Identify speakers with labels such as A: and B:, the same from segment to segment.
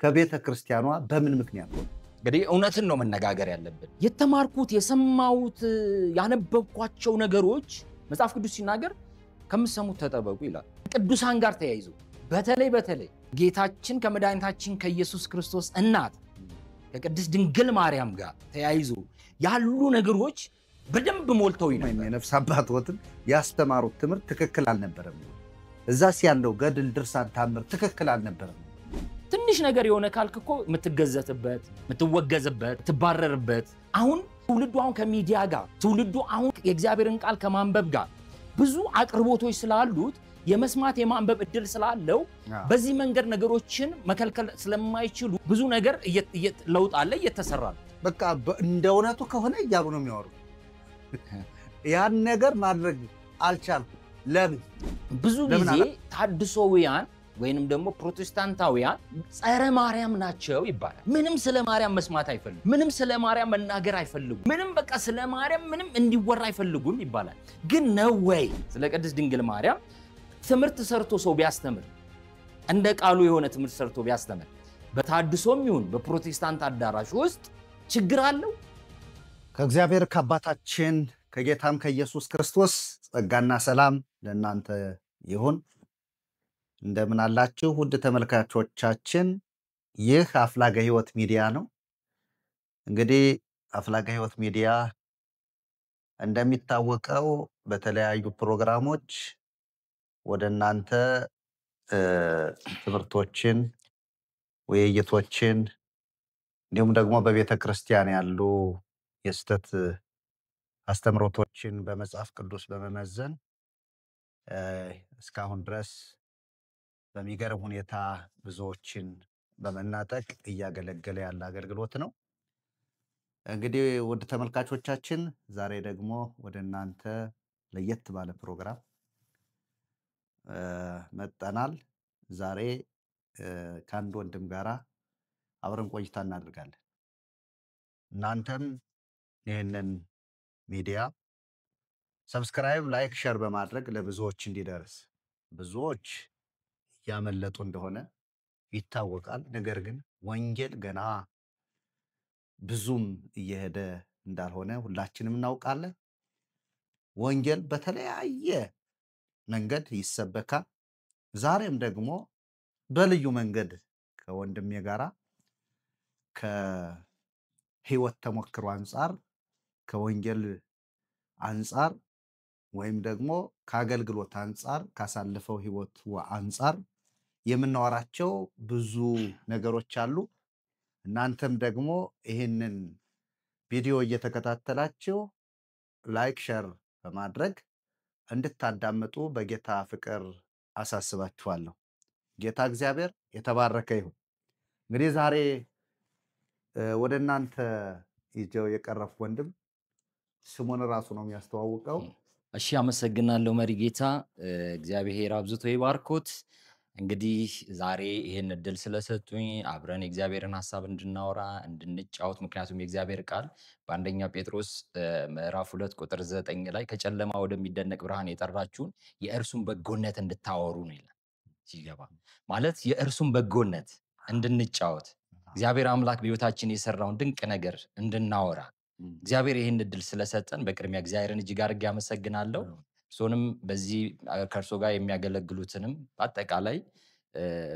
A: ከቤተ ክርስቲያኗ በምን ምክንያት ነው?
B: እንግዲህ እውነትን ነው መነጋገር ያለብን። የተማርኩት የሰማሁት ያነበብኳቸው ነገሮች መጽሐፍ ቅዱስ ሲናገር ከምትሰሙት ተጠበቁ ይላል። ቅዱሳን ጋር ተያይዞ በተለይ ጌታችን ከመድኃኒታችን ከኢየሱስ ክርስቶስ እናት ከቅድስት ድንግል ማርያም ጋር ተያይዞ ያሉ ነገሮች በደንብ ሞልተው ይነበራል።
A: የነፍስ አባቶትን ያስተማሩት ትምህርት ትክክል አልነበረም። እዛስ ያለው ገድል፣ ድርሳን፣ ታምር ትክክል አልነበረም።
B: ትንሽ ነገር የሆነ ካልክ እኮ የምትገዘትበት፣ የምትወገዝበት፣ የምትባረርበት አሁን ትውልዱ አሁን ከሚዲያ ጋር ትውልዱ አሁን የእግዚአብሔርን ቃል ከማንበብ ጋር ብዙ አቅርቦቶች ስላሉት የመስማት የማንበብ እድል ስላለው በዚህ መንገድ ነገሮችን መከልከል ስለማይችሉ ብዙ ነገር ለውጥ አለ እየተሰራ ነው።
A: በቃ እንደ እውነቱ ከሆነ እያሉ ነው የሚያወሩት። ያን ነገር ማድረግ አልቻልኩም። ለምን?
B: ብዙ ጊዜ ታድሶውያን ወይንም ደግሞ ፕሮቴስታንታውያን ጸረ ማርያም ናቸው ይባላል። ምንም ስለ ማርያም መስማት አይፈልጉም። ምንም ስለ ማርያም መናገር አይፈልጉም። ምንም በቃ ስለ ማርያም ምንም እንዲወራ አይፈልጉም ይባላል። ግን ነው ወይ? ስለ ቅድስት ድንግል ማርያም ትምህርት ሰርቶ ሰው ቢያስተምር እንደ ቃሉ የሆነ ትምህርት ሰርቶ ቢያስተምር በታድሶም ይሁን በፕሮቴስታንት አዳራሽ ውስጥ ችግር አለው?
A: ከእግዚአብሔር ከአባታችን ከጌታም ከኢየሱስ ክርስቶስ ጸጋና ሰላም ለእናንተ ይሁን። እንደምን አላችሁ ውድ ተመልካቾቻችን? ይህ አፍላገ ሕይወት ሚዲያ ነው። እንግዲህ አፍላገ ሕይወት ሚዲያ እንደሚታወቀው በተለያዩ ፕሮግራሞች ወደ እናንተ ትምህርቶችን፣ ውይይቶችን እንዲሁም ደግሞ በቤተ ክርስቲያን ያሉ የስተት አስተምሮቶችን በመጽሐፍ ቅዱስ በመመዘን እስካሁን ድረስ በሚገርም ሁኔታ ብዙዎችን በመናጠቅ እያገለገለ ያለ አገልግሎት ነው። እንግዲህ ውድ ተመልካቾቻችን ዛሬ ደግሞ ወደ እናንተ ለየት ባለ ፕሮግራም መጠናል። ዛሬ ከአንድ ወንድም ጋራ አብረን ቆይታ እናደርጋለን። እናንተም ይህንን ሚዲያ ሰብስክራይብ፣ ላይክ፣ ሸር በማድረግ ለብዙዎች እንዲደርስ ብዙዎች ያመለጡ እንደሆነ ይታወቃል። ነገር ግን ወንጌል ገና ብዙም እየሄደ እንዳልሆነ ሁላችንም እናውቃለን። ወንጌል በተለያየ መንገድ ይሰበካል። ዛሬም ደግሞ በልዩ መንገድ ከወንድሜ ጋራ ከህይወት ተሞክሮ አንጻር ከወንጌል አንጻር ወይም ደግሞ ከአገልግሎት አንጻር ካሳለፈው ህይወት አንጻር የምናወራቸው ብዙ ነገሮች አሉ። እናንተም ደግሞ ይህንን ቪዲዮ እየተከታተላችሁ ላይክ ሸር በማድረግ እንድታዳምጡ በጌታ ፍቅር አሳስባችኋለሁ። ጌታ እግዚአብሔር የተባረከ ይሁን። እንግዲህ ዛሬ ወደ እናንተ ይዤው የቀረብኩ ወንድም ስሙን ራሱ ነው የሚያስተዋውቀው።
B: እሺ፣ አመሰግናለሁ መሪ ጌታ። እግዚአብሔር አብዝቶ ይባርኮት። እንግዲህ ዛሬ ይህን እድል ስለሰጡኝ አብረን የእግዚአብሔርን ሐሳብ እንድናወራ እንድንጫወት፣ ምክንያቱም የእግዚአብሔር ቃል በአንደኛ ጴጥሮስ ምዕራፍ 2 ቁጥር 9 ላይ ከጨለማ ወደሚደነቅ ብርሃን የጠራችሁን የእርሱን በጎነት እንድታወሩ ነው ይላል። ሲገባ ማለት የእርሱን በጎነት እንድንጫወት እግዚአብሔር አምላክ በሕይወታችን የሰራውን ድንቅ ነገር እንድናወራ እግዚአብሔር ይህን እድል ስለሰጠን በቅድሚያ እግዚአብሔርን እጅግ አድርጌ አመሰግናለሁ። እርሶንም በዚህ ከእርሶ ጋር የሚያገለግሉትንም በአጠቃላይ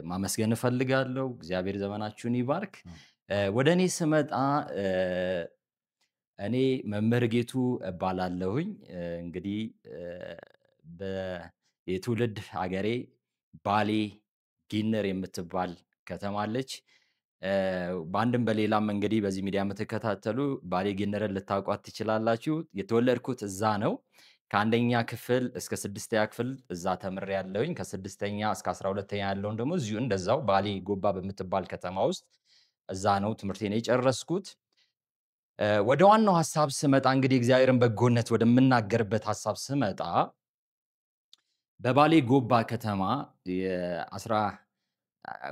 B: ማመስገን እፈልጋለሁ። እግዚአብሔር ዘመናችሁን ይባርክ። ወደ እኔ ስመጣ እኔ መምህር ጌቱ እባላለሁኝ። እንግዲህ የትውልድ ሀገሬ ባሌ ጊነር የምትባል ከተማ አለች። በአንድም በሌላም እንግዲህ በዚህ ሚዲያ የምትከታተሉ ባሌ ጊነርን ልታውቋት ትችላላችሁ። የተወለድኩት እዛ ነው። ከአንደኛ ክፍል እስከ 6ኛ ክፍል እዛ ተምሬያለሁኝ። ከ6ኛ እስከ 12ኛ ያለውን ደግሞ እዚሁ እንደዛው ባሌ ጎባ በምትባል ከተማ ውስጥ እዛ ነው ትምህርቴን የጨረስኩት። ወደ ዋናው ሐሳብ ስመጣ እንግዲህ እግዚአብሔርን በጎነት ወደምናገርበት ሐሳብ ስመጣ በባሌ ጎባ ከተማ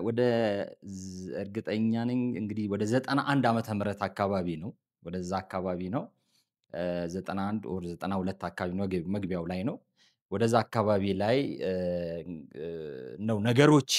B: ወደ እርግጠኛ ነኝ እንግዲህ ወደ 91 ዓመተ ምህረት አካባቢ ነው። ወደዛ አካባቢ ነው 91 ኦር 92 አካባቢ ነው፣ መግቢያው ላይ ነው። ወደዛ አካባቢ ላይ ነው ነገሮች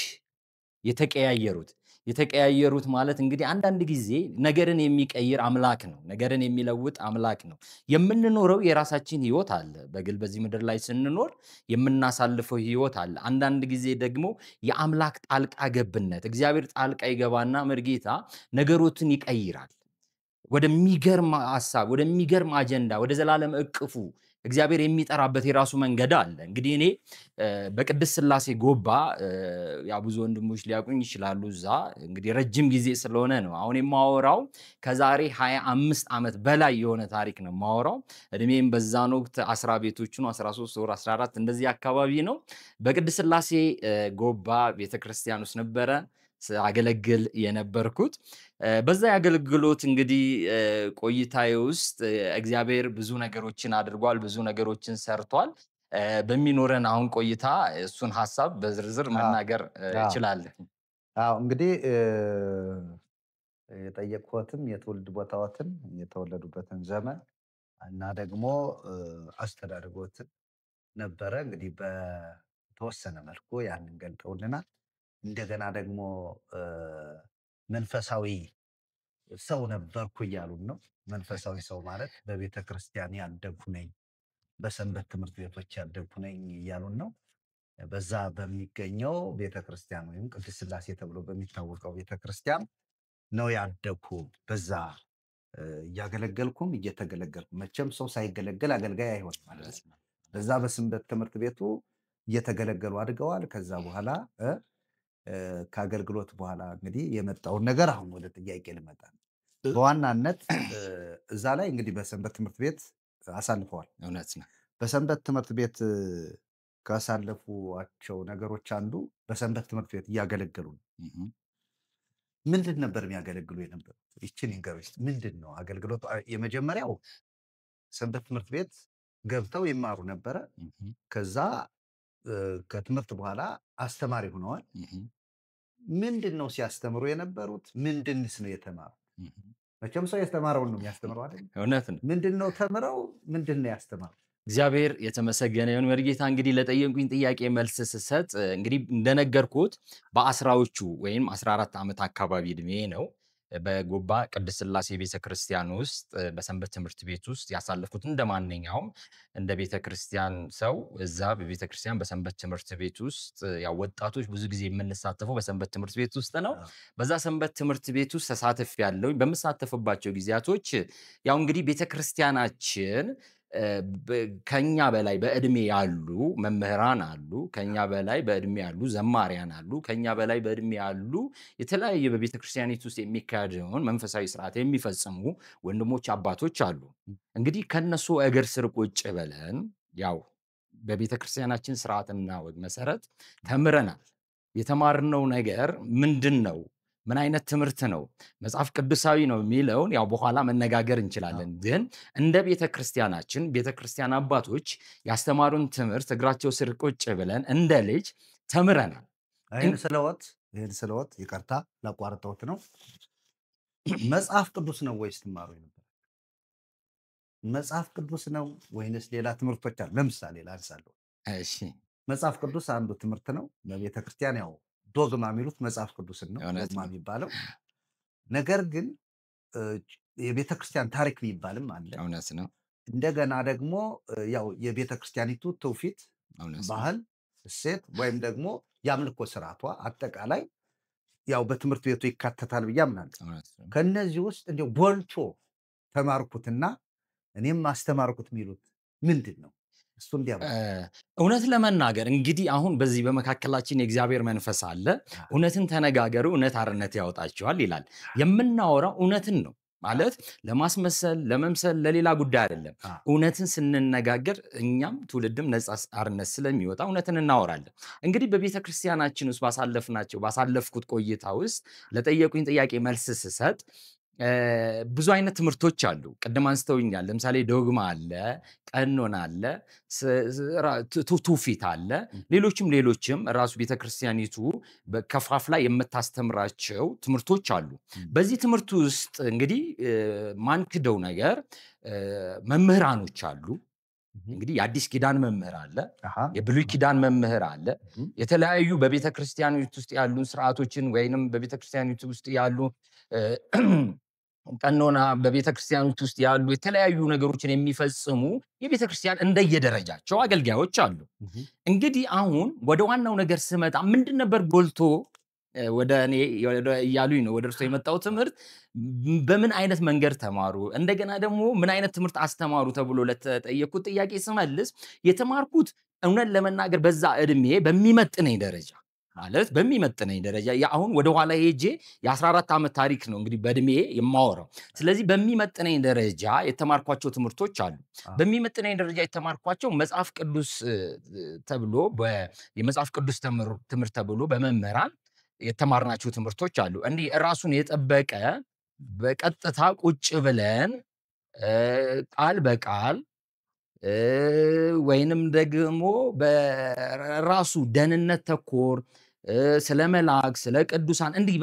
B: የተቀያየሩት። የተቀያየሩት ማለት እንግዲህ አንዳንድ ጊዜ ነገርን የሚቀይር አምላክ ነው። ነገርን የሚለውጥ አምላክ ነው። የምንኖረው የራሳችን ህይወት አለ። በግል በዚህ ምድር ላይ ስንኖር የምናሳልፈው ህይወት አለ። አንዳንድ ጊዜ ደግሞ የአምላክ ጣልቃ ገብነት እግዚአብሔር ጣልቃ ይገባና መርጌታ ነገሮችን ይቀይራል። ወደሚገርም ሐሳብ፣ ወደሚገርም አጀንዳ፣ ወደ ዘላለም እቅፉ እግዚአብሔር የሚጠራበት የራሱ መንገድ አለ። እንግዲህ እኔ በቅድስት ሥላሴ ጎባ ያው ብዙ ወንድሞች ሊያውቁኝ ይችላሉ። እዛ እንግዲህ ረጅም ጊዜ ስለሆነ ነው አሁን የማወራው። ከዛሬ 25 ዓመት በላይ የሆነ ታሪክ ነው የማወራው። እድሜም በዛን ወቅት 10 ቤቶቹ ነው 13 ወር 14 እንደዚህ አካባቢ ነው። በቅድስት ሥላሴ ጎባ ቤተክርስቲያን ውስጥ ነበረ አገለግል የነበርኩት። በዛ የአገልግሎት እንግዲህ ቆይታዬ ውስጥ እግዚአብሔር ብዙ ነገሮችን አድርጓል፣ ብዙ ነገሮችን ሰርቷል። በሚኖረን አሁን ቆይታ እሱን ሐሳብ በዝርዝር መናገር እችላለሁ።
A: አዎ እንግዲህ የጠየቅኩትም የትውልድ ቦታዎትን የተወለዱበትን ዘመን እና ደግሞ አስተዳደጎትን ነበረ። እንግዲህ በተወሰነ መልኩ ያንን ገልጠውልናል። እንደገና ደግሞ መንፈሳዊ ሰው ነበርኩ እያሉን ነው። መንፈሳዊ ሰው ማለት በቤተ ክርስቲያን ያደግኩ ነኝ፣ በሰንበት ትምህርት ቤቶች ያደግኩ ነኝ እያሉን ነው። በዛ በሚገኘው ቤተክርስቲያን ወይም ቅድስት ሥላሴ ተብሎ በሚታወቀው ቤተክርስቲያን ነው ያደግኩ። በዛ እያገለገልኩም እየተገለገልኩም፣ መቼም ሰው ሳይገለገል አገልጋይ አይሆንም ማለት ነው። በዛ በሰንበት ትምህርት ቤቱ እየተገለገሉ አድገዋል። ከዛ በኋላ ከአገልግሎት በኋላ እንግዲህ የመጣውን ነገር አሁን ወደ ጥያቄ ልመጣ ነው። በዋናነት እዛ ላይ እንግዲህ በሰንበት ትምህርት ቤት አሳልፈዋል።
B: እውነት ነው።
A: በሰንበት ትምህርት ቤት ካሳለፏቸው ነገሮች አንዱ በሰንበት ትምህርት ቤት እያገለገሉ ነው። ምንድን ነበር የሚያገለግሉ የነበሩት? ይችን ይንገሩኝ። ምንድን ነው አገልግሎቱ? የመጀመሪያው ሰንበት ትምህርት ቤት ገብተው ይማሩ ነበረ። ከዛ ከትምህርት በኋላ አስተማሪ ሆነዋል። ምንድን ነው ሲያስተምሩ የነበሩት? ምንድንስ ነው የተማሩት? መቼም ሰው የተማረውን ነው የሚያስተምረው አይደል?
B: እውነት ነው።
A: ምንድን ነው ተምረው ምንድን ነው ያስተማሩት?
B: እግዚአብሔር የተመሰገነ ይሁን። መርጌታ እንግዲህ ለጠየቁኝ ጥያቄ መልስ ስሰጥ እንግዲህ እንደነገርኩት በአስራዎቹ ወይም 14 ዓመት አካባቢ እድሜ ነው በጎባ ቅድስት ሥላሴ ቤተክርስቲያን ውስጥ በሰንበት ትምህርት ቤት ውስጥ ያሳለፍኩት። እንደማንኛውም እንደ ቤተክርስቲያን ሰው እዛ በቤተክርስቲያን በሰንበት ትምህርት ቤት ውስጥ ያው ወጣቶች ብዙ ጊዜ የምንሳተፈው በሰንበት ትምህርት ቤት ውስጥ ነው። በዛ ሰንበት ትምህርት ቤት ውስጥ ተሳትፌያለሁ። በምሳተፍባቸው ጊዜያቶች ያው እንግዲህ ቤተክርስቲያናችን ከኛ በላይ በእድሜ ያሉ መምህራን አሉ። ከኛ በላይ በእድሜ ያሉ ዘማሪያን አሉ። ከኛ በላይ በእድሜ ያሉ የተለያየ በቤተክርስቲያኒቱ ውስጥ የሚካሄደውን መንፈሳዊ ስርዓት የሚፈጽሙ ወንድሞች አባቶች አሉ። እንግዲህ ከነሱ እግር ስር ቁጭ ብለን ያው በቤተክርስቲያናችን ስርዓትና ወግ መሰረት ተምረናል። የተማርነው ነገር ምንድን ነው? ምን አይነት ትምህርት ነው? መጽሐፍ ቅዱሳዊ ነው የሚለውን ያው በኋላ መነጋገር እንችላለን። ግን እንደ ቤተክርስቲያናችን ቤተክርስቲያን አባቶች ያስተማሩን ትምህርት እግራቸው ስር ቁጭ ብለን እንደ ልጅ ተምረናል።
A: ይህን ስለወት ይቅርታ ላቋርጠውት ነው። መጽሐፍ ቅዱስ ነው ወይስ ትማሩ ነበር? መጽሐፍ ቅዱስ ነው ወይንስ ሌላ ትምህርቶች አሉ? ለምሳሌ ላንሳለሁ።
B: እሺ፣
A: መጽሐፍ ቅዱስ አንዱ ትምህርት ነው። በቤተክርስቲያን ያው ዶግማ የሚሉት መጽሐፍ ቅዱስን ነው
B: እውነት
A: ዶግማ
B: ነው።
A: የሚባለው። ነገር ግን የቤተክርስቲያን ታሪክ የሚባልም አለ።
B: እውነት ነው።
A: እንደገና ደግሞ ያው የቤተክርስቲያኒቱ ትውፊት፣
B: እውነት ነው።
A: ባህል፣ እሴት ወይም ደግሞ የአምልኮ ስርዓቷ አጠቃላይ ያው በትምህርት ቤቱ ይካተታል ብዬ አምናለሁ።
B: እውነት ነው።
A: ከነዚህ ውስጥ እንዲያው ጎልቶ ተማርኩትና እኔም አስተማርኩት የሚሉት ምንድን ነው? እሱ እንዲያብራሩ።
B: እውነት ለመናገር እንግዲህ አሁን በዚህ በመካከላችን የእግዚአብሔር መንፈስ አለ። እውነትን ተነጋገሩ፣ እውነት አርነት ያወጣችኋል ይላል። የምናወራው እውነትን ነው ማለት ለማስመሰል ለመምሰል ለሌላ ጉዳይ አይደለም። እውነትን ስንነጋገር እኛም ትውልድም ነፃ አርነት ስለሚወጣ እውነትን እናወራለን። እንግዲህ በቤተ ክርስቲያናችን ውስጥ ባሳለፍኩት ቆይታ ውስጥ ለጠየቁኝ ጥያቄ መልስ ስሰጥ ብዙ አይነት ትምህርቶች አሉ። ቅድም አንስተውኛል። ለምሳሌ ዶግማ አለ፣ ቀኖና አለ፣ ትውፊት አለ፣ ሌሎችም ራሱ ቤተክርስቲያኒቱ ከፋፍላ የምታስተምራቸው ትምህርቶች አሉ። በዚህ ትምህርት ውስጥ እንግዲህ ማንክደው ነገር መምህራኖች አሉ። እንግዲህ የአዲስ ኪዳን መምህር አለ፣
A: አሃ
B: የብሉይ ኪዳን መምህር አለ። የተለያዩ በቤተ ክርስቲያኒቱ ውስጥ ያሉ ስርዓቶችን ወይንም በቤተ ክርስቲያኒቱ ውስጥ ያሉ እ፣ ቀኖና በቤተ ክርስቲያኒቱ ውስጥ ያሉ የተለያዩ ነገሮችን የሚፈጽሙ የቤተ ክርስቲያን እንደየደረጃቸው አገልጋዮች አሉ። እንግዲህ አሁን ወደ ዋናው ነገር ስመጣ ምንድን ነበር ጎልቶ ወደ እኔ እያሉኝ ነው ወደ እርሶ የመጣው ትምህርት በምን አይነት መንገድ ተማሩ፣ እንደገና ደግሞ ምን አይነት ትምህርት አስተማሩ ተብሎ ለተጠየቁት ጥያቄ ስመልስ የተማርኩት እውነት ለመናገር በዛ እድሜ በሚመጥነኝ ደረጃ ማለት በሚመጥነኝ ደረጃ አሁን ወደ ኋላ ሄጄ የ14 ዓመት ታሪክ ነው እንግዲህ በእድሜ የማወራው። ስለዚህ በሚመጥነኝ ደረጃ የተማርኳቸው ትምህርቶች አሉ። በሚመጥነኝ ደረጃ የተማርኳቸው መጽሐፍ ቅዱስ ተብሎ የመጽሐፍ ቅዱስ ትምህርት ተብሎ በመምህራን የተማርናቸው ትምህርቶች አሉ። እንዲህ ራሱን የጠበቀ በቀጥታ ቁጭ ብለን ቃል በቃል ወይንም ደግሞ በራሱ ደህንነት ተኮር ስለ መላእክት ስለ ቅዱሳን እንዲህ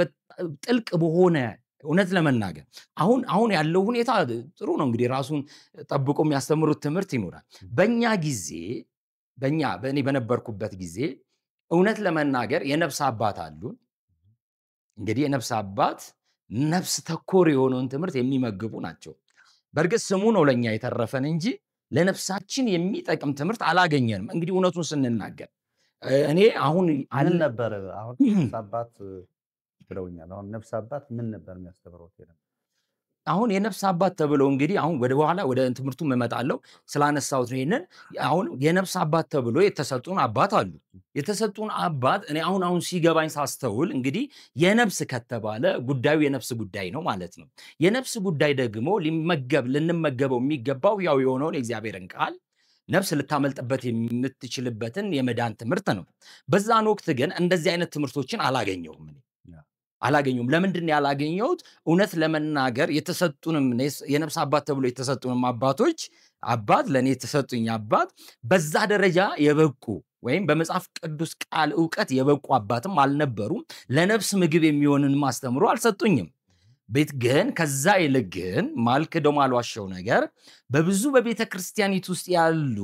B: ጥልቅ በሆነ እውነት ለመናገር አሁን ያለው ሁኔታ ጥሩ ነው። እንግዲህ ራሱን ጠብቆ የሚያስተምሩት ትምህርት ይኖራል። በእኛ ጊዜ በእኔ በነበርኩበት ጊዜ እውነት ለመናገር የነፍስ አባት አሉን። እንግዲህ የነፍስ አባት ነፍስ ተኮር የሆነውን ትምህርት የሚመግቡ ናቸው። በእርግጥ ስሙ ነው ለኛ የተረፈን እንጂ ለነፍሳችን የሚጠቅም ትምህርት አላገኘንም። እንግዲህ እውነቱን ስንናገር እኔ አሁን
A: ምን ነበር አሁን ነፍስ አባት ብለውኛል። አሁን ነፍስ አባት ምን ነበር የሚያስተምረው?
B: አሁን የነፍስ አባት ተብለው እንግዲህ አሁን ወደ በኋላ ወደ ትምህርቱ እመጣለሁ ስላነሳሁት ነው። ይሄንን አሁን የነፍስ አባት ተብሎ የተሰጡን አባት አሉ። የተሰጡን አባት እኔ አሁን ሲገባኝ ሳስተውል እንግዲህ የነፍስ ከተባለ ጉዳዩ የነፍስ ጉዳይ ነው ማለት ነው። የነፍስ ጉዳይ ደግሞ ልንመገበው የሚገባው ያው የሆነውን የእግዚአብሔርን ቃል ነፍስ ልታመልጥበት የምትችልበትን የመዳን ትምህርት ነው። በዛን ወቅት ግን እንደዚህ አይነት ትምህርቶችን አላገኘሁም። ለምንድን ያላገኘሁት? እውነት ለመናገር የተሰጡንም የነፍስ አባት ተብሎ የተሰጡንም አባት ለኔ የተሰጡኝ አባት በዛ ደረጃ የበቁ ወይም በመጽሐፍ ቅዱስ ቃል ዕውቀት የበቁ አባትም አልነበሩም። ለነፍስ ምግብ የሚሆንን ማስተምሮ አልሰጡኝም። ቤት ግን ከዛ ይልቅ ግን ማልክደው ማልዋሸው ነገር በብዙ በቤተ ክርስቲያኒቱ ውስጥ ያሉ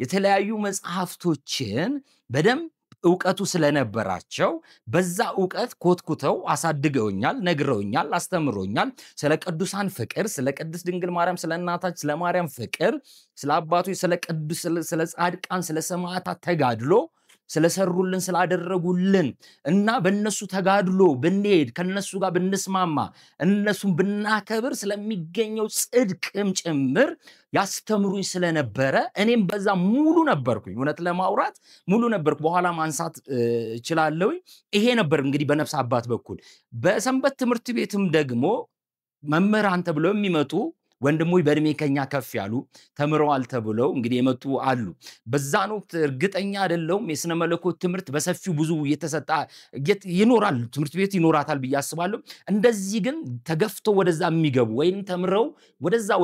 B: የተለያዩ መጽሐፍቶችን በደንብ ዕውቀቱ ስለነበራቸው በዛ ዕውቀት ኮትኩተው አሳድገውኛል፣ ነግረውኛል፣ አስተምሮኛል። ስለ ቅዱሳን ፍቅር፣ ስለ ቅድስት ድንግል ማርያም፣ ስለ እናታችን ስለ ማርያም ፍቅር፣ ስለ አባቶች ስለ ጻድቃን፣ ስለ ሰማዕታት ተጋድሎ ስለሰሩልን ስላደረጉልን እና በእነሱ ተጋድሎ ብንሄድ ከነሱ ጋር ብንስማማ እነሱን ብናከብር ስለሚገኘው ጽድቅም ጭምር ያስተምሩኝ ስለነበረ እኔም በዛ ሙሉ ነበርኩኝ። እውነት ለማውራት ሙሉ ነበርኩ። በኋላ ማንሳት እችላለሁ። ይሄ ነበር እንግዲህ በነፍስ አባት በኩል። በሰንበት ትምህርት ቤትም ደግሞ መምህራን ተብለው የሚመጡ ወንድሞች በእድሜ ከኛ ከፍ ያሉ ተምረዋል ተብለው እንግዲህ የመጡ አሉ። በዛን ወቅት እርግጠኛ አይደለሁም የሥነ መለኮት ትምህርት በሰፊው ብዙ እየተሰጣ ይኖራል፣ ትምህርት ቤት ይኖራታል ብዬ አስባለሁ። እንደዚህ ግን ተገፍተው ወደዛ የሚገቡ ወይም ተምረው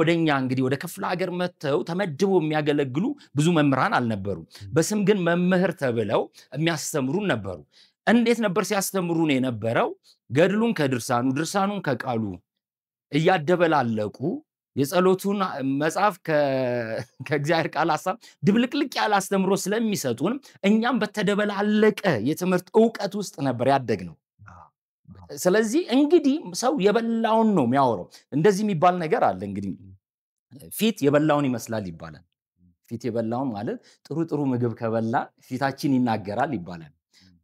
B: ወደኛ እንግዲህ ወደ ክፍለ ሀገር መጥተው ተመድበው የሚያገለግሉ ብዙ መምህራን አልነበሩ። በስም ግን መምህር ተብለው የሚያስተምሩን ነበሩ። እንዴት ነበር ሲያስተምሩን የነበረው? ገድሉን ከድርሳኑ ድርሳኑን ከቃሉ እያደበላለቁ የጸሎቱን መጽሐፍ ከእግዚአብሔር ቃል ሐሳብ ድብልቅልቅ ያለ አስተምሮ ስለሚሰጡን እኛም በተደበላለቀ የትምህርት ዕውቀት ውስጥ ነበር ያደግነው። ስለዚህ እንግዲህ ሰው የበላውን ነው የሚያወራው። እንደዚህ የሚባል ነገር አለ እንግዲህ ፊት የበላውን ይመስላል ይባላል። ፊት የበላውን ማለት ጥሩ ምግብ ከበላ ፊታችን ይናገራል ይባላል።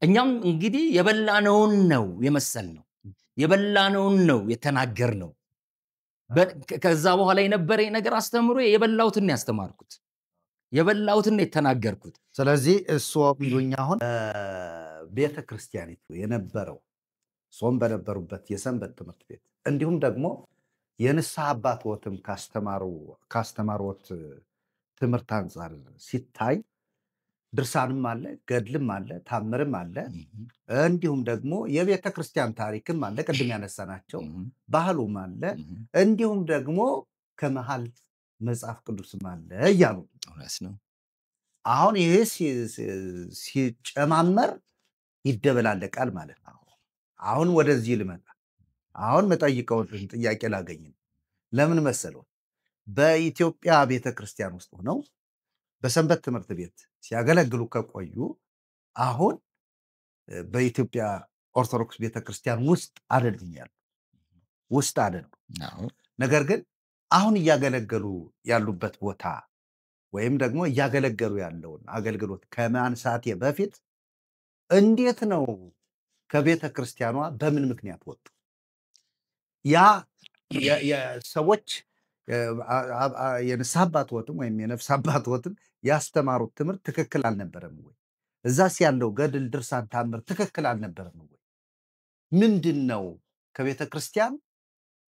B: እኛም እንግዲህ የበላነውን ነው የመሰልነው፣ የበላነውን ነው የተናገርነው። ከዛ በኋላ የነበረኝ ነገር አስተምሮ የበላሁትን ያስተማርኩት፣ የበላሁትን የተናገርኩት።
A: ስለዚህ እሱ ቢሉኝ አሁን ቤተ ክርስቲያኒቱ የነበረው ጾም በነበሩበት የሰንበት ትምህርት ቤት እንዲሁም ደግሞ የንስሐ አባትዎትም ካስተማሩት ትምህርት አንጻር ሲታይ ድርሳንም አለ፣ ገድልም አለ፣ ታምርም አለ፣ እንዲሁም ደግሞ የቤተ ክርስቲያን ታሪክም አለ፣ ቅድም ያነሳናቸው ባህሉም አለ፣ እንዲሁም ደግሞ ከመሃል መጽሐፍ ቅዱስም አለ እያሉ
B: ነው።
A: አሁን ይሄ ሲጨማመር ይደበላለቃል ማለት ነው። አሁን ወደዚህ ልመጣ። አሁን መጠይቀውን ጥያቄ ላገኝ። ለምን መሰለው? በኢትዮጵያ ቤተ ክርስቲያን ውስጥ ሆነው በሰንበት ትምህርት ቤት ሲያገለግሉ ከቆዩ አሁን በኢትዮጵያ ኦርቶዶክስ ቤተክርስቲያን ውስጥ አይደሉም ያሉ ውስጥ አይደሉም። ነገር ግን አሁን እያገለገሉ ያሉበት ቦታ ወይም ደግሞ እያገለገሉ ያለውን አገልግሎት ከማንሳቴ በፊት እንዴት ነው ከቤተ ክርስቲያኗ በምን ምክንያት ወጡ? ያ ሰዎች የንስሐ አባቶትም ወይም የነፍስ አባቶትም ያስተማሩት ትምህርት ትክክል አልነበረም ወይ? እዛስ ያለው ገድል፣ ድርሳን፣ ታምር ትክክል አልነበረም ወይ? ምንድን ነው ከቤተ ክርስቲያን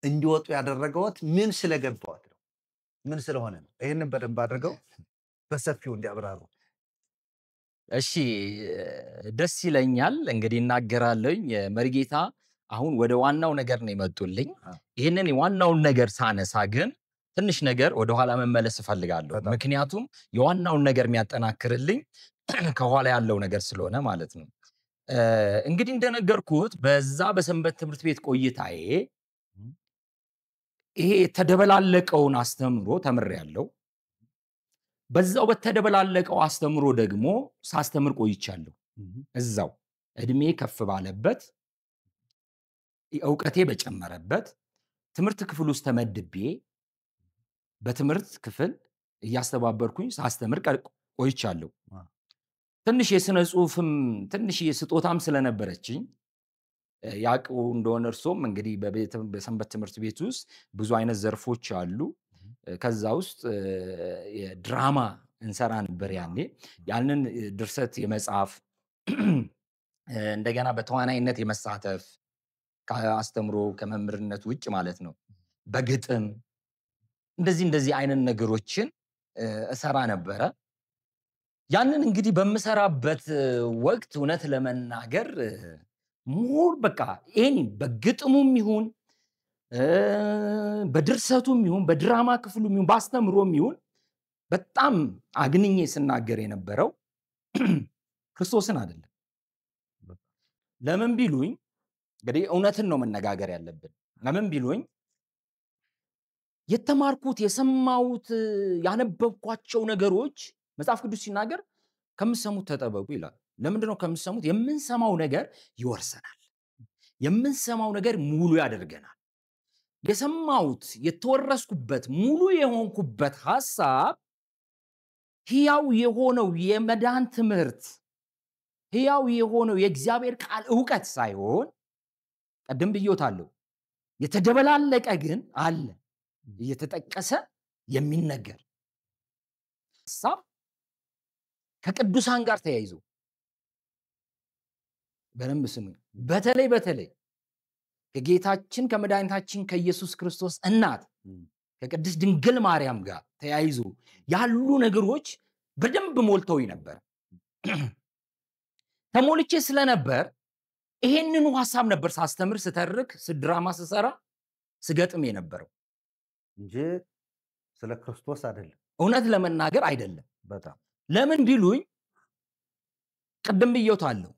A: እንዲወጡ ያደረገዎት? ምን ስለገባዎት ነው? ምን ስለሆነ ነው? ይህንን በደንብ አድርገው በሰፊው እንዲያብራሩ።
B: እሺ፣ ደስ ይለኛል። እንግዲህ እናገራለኝ መሪጌታ አሁን ወደ ዋናው ነገር ነው የመጡልኝ። ይህንን ዋናውን ነገር ሳነሳ ግን ትንሽ ነገር ወደኋላ መመለስ እፈልጋለሁ። ምክንያቱም የዋናውን ነገር የሚያጠናክርልኝ ከኋላ ያለው ነገር ስለሆነ ማለት ነው። እንግዲህ እንደነገርኩት በዛ በሰንበት ትምህርት ቤት ቆይታዬ ይሄ የተደበላለቀውን አስተምሮ ተምሬያለሁ። በዛው በተደበላለቀው አስተምሮ ደግሞ ሳስተምር ቆይቻለሁ። እዛው እድሜ ከፍ ባለበት ዕውቀቴ በጨመረበት ትምህርት ክፍል ውስጥ ተመድቤ በትምህርት ክፍል እያስተባበርኩኝ ሳስተምር ቆይቻለሁ። ትንሽ የሥነ ጽሑፍም ትንሽ የስጦታም ስለነበረችኝ ያውቁ እንደሆነ እርሶም እንግዲህ በሰንበት ትምህርት ቤት ውስጥ ብዙ አይነት ዘርፎች አሉ። ከዛ ውስጥ የድራማ እንሰራ ነበር ያኔ። ያንን ድርሰት የመጻፍ እንደገና በተዋናይነት የመሳተፍ ከአስተምሮ ከመምህርነት ውጭ ማለት ነው። በግጥም እንደዚህ አይነት ነገሮችን እሰራ ነበረ። ያንን እንግዲህ በምሰራበት ወቅት እውነት ለመናገር ሞር በቃ ይሄን በግጥሙም ይሁን በድርሰቱም ይሁን በድራማ ክፍሉም ይሁን በአስተምሮም ይሁን በጣም አግንኜ ስናገር የነበረው ክርስቶስን አይደለም። ለምን ቢሉኝ እንግዲህ እውነትን ነው መነጋገር ያለብን። ለምን ቢሉኝ የተማርኩት የሰማሁት ያነበብኳቸው ነገሮች መጽሐፍ ቅዱስ ሲናገር ከምትሰሙት ተጠበቁ ይላል። ለምንድን ነው ከምትሰሙት? የምንሰማው ነገር ይወርሰናል። የምንሰማው ነገር ሙሉ ያደርገናል። የሰማሁት የተወረስኩበት ሙሉ የሆንኩበት ሐሳብ ሕያው የሆነው የመዳን ትምህርት ሕያው የሆነው የእግዚአብሔር ቃል ዕውቀት ሳይሆን ቀደም ብዬዎታለሁ፣ የተደበላለቀ ግን አለ እየተጠቀሰ የሚነገር ሐሳብ ከቅዱሳን ጋር ተያይዞ በደንብ ስሙ። በተለይ ከጌታችን ከመድኃኒታችን ከኢየሱስ ክርስቶስ እናት ከቅድስት ድንግል ማርያም ጋር ተያይዞ ያሉ ነገሮች በደንብ ሞልተው ነበር። ተሞልቼ ስለነበር ይሄንኑ ሐሳብ ነበር ሳስተምር፣ ስተርክ፣ ስድራማ ስሰራ፣ ስገጥም የነበረው
A: እንጂ ስለ ክርስቶስ አይደለም።
B: እውነት ለመናገር አይደለም።
A: በጣም
B: ለምን ቢሉኝ ቅድም ብዬዎታለሁ፣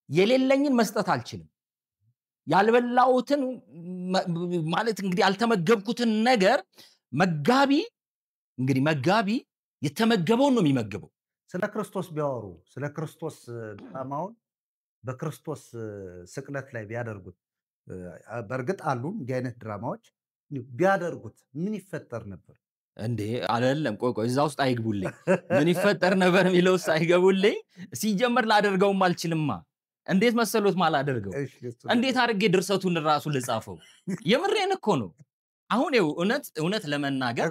B: የሌለኝን መስጠት አልችልም። ያልበላሁትን ማለት እንግዲህ ያልተመገብኩትን ነገር መጋቢ የተመገበውን ነው የሚመገበው።
A: ስለ ክርስቶስ ቢያወሩ ስለ ክርስቶስ ድራማውን በክርስቶስ ስቅለት ላይ ቢያደርጉት፣ በእርግጥ አሉ እንዲህ አይነት ድራማዎች ቢያደርጉት ምን ይፈጠር ነበር?
B: እንዴ አይደለም፣ ቆይ እዛ ውስጥ አይግቡልኝ። ምን ይፈጠር ነበር የሚለው ውስጥ አይገቡልኝ። ሲጀመር ላደርገውም አልችልማ። እንዴት መሰሎት ማላደርገው? እንዴት አድርጌ ድርሰቱን ራሱ ልጻፈው? የምሬን እኮ ነው። አሁን እውነት ለመናገር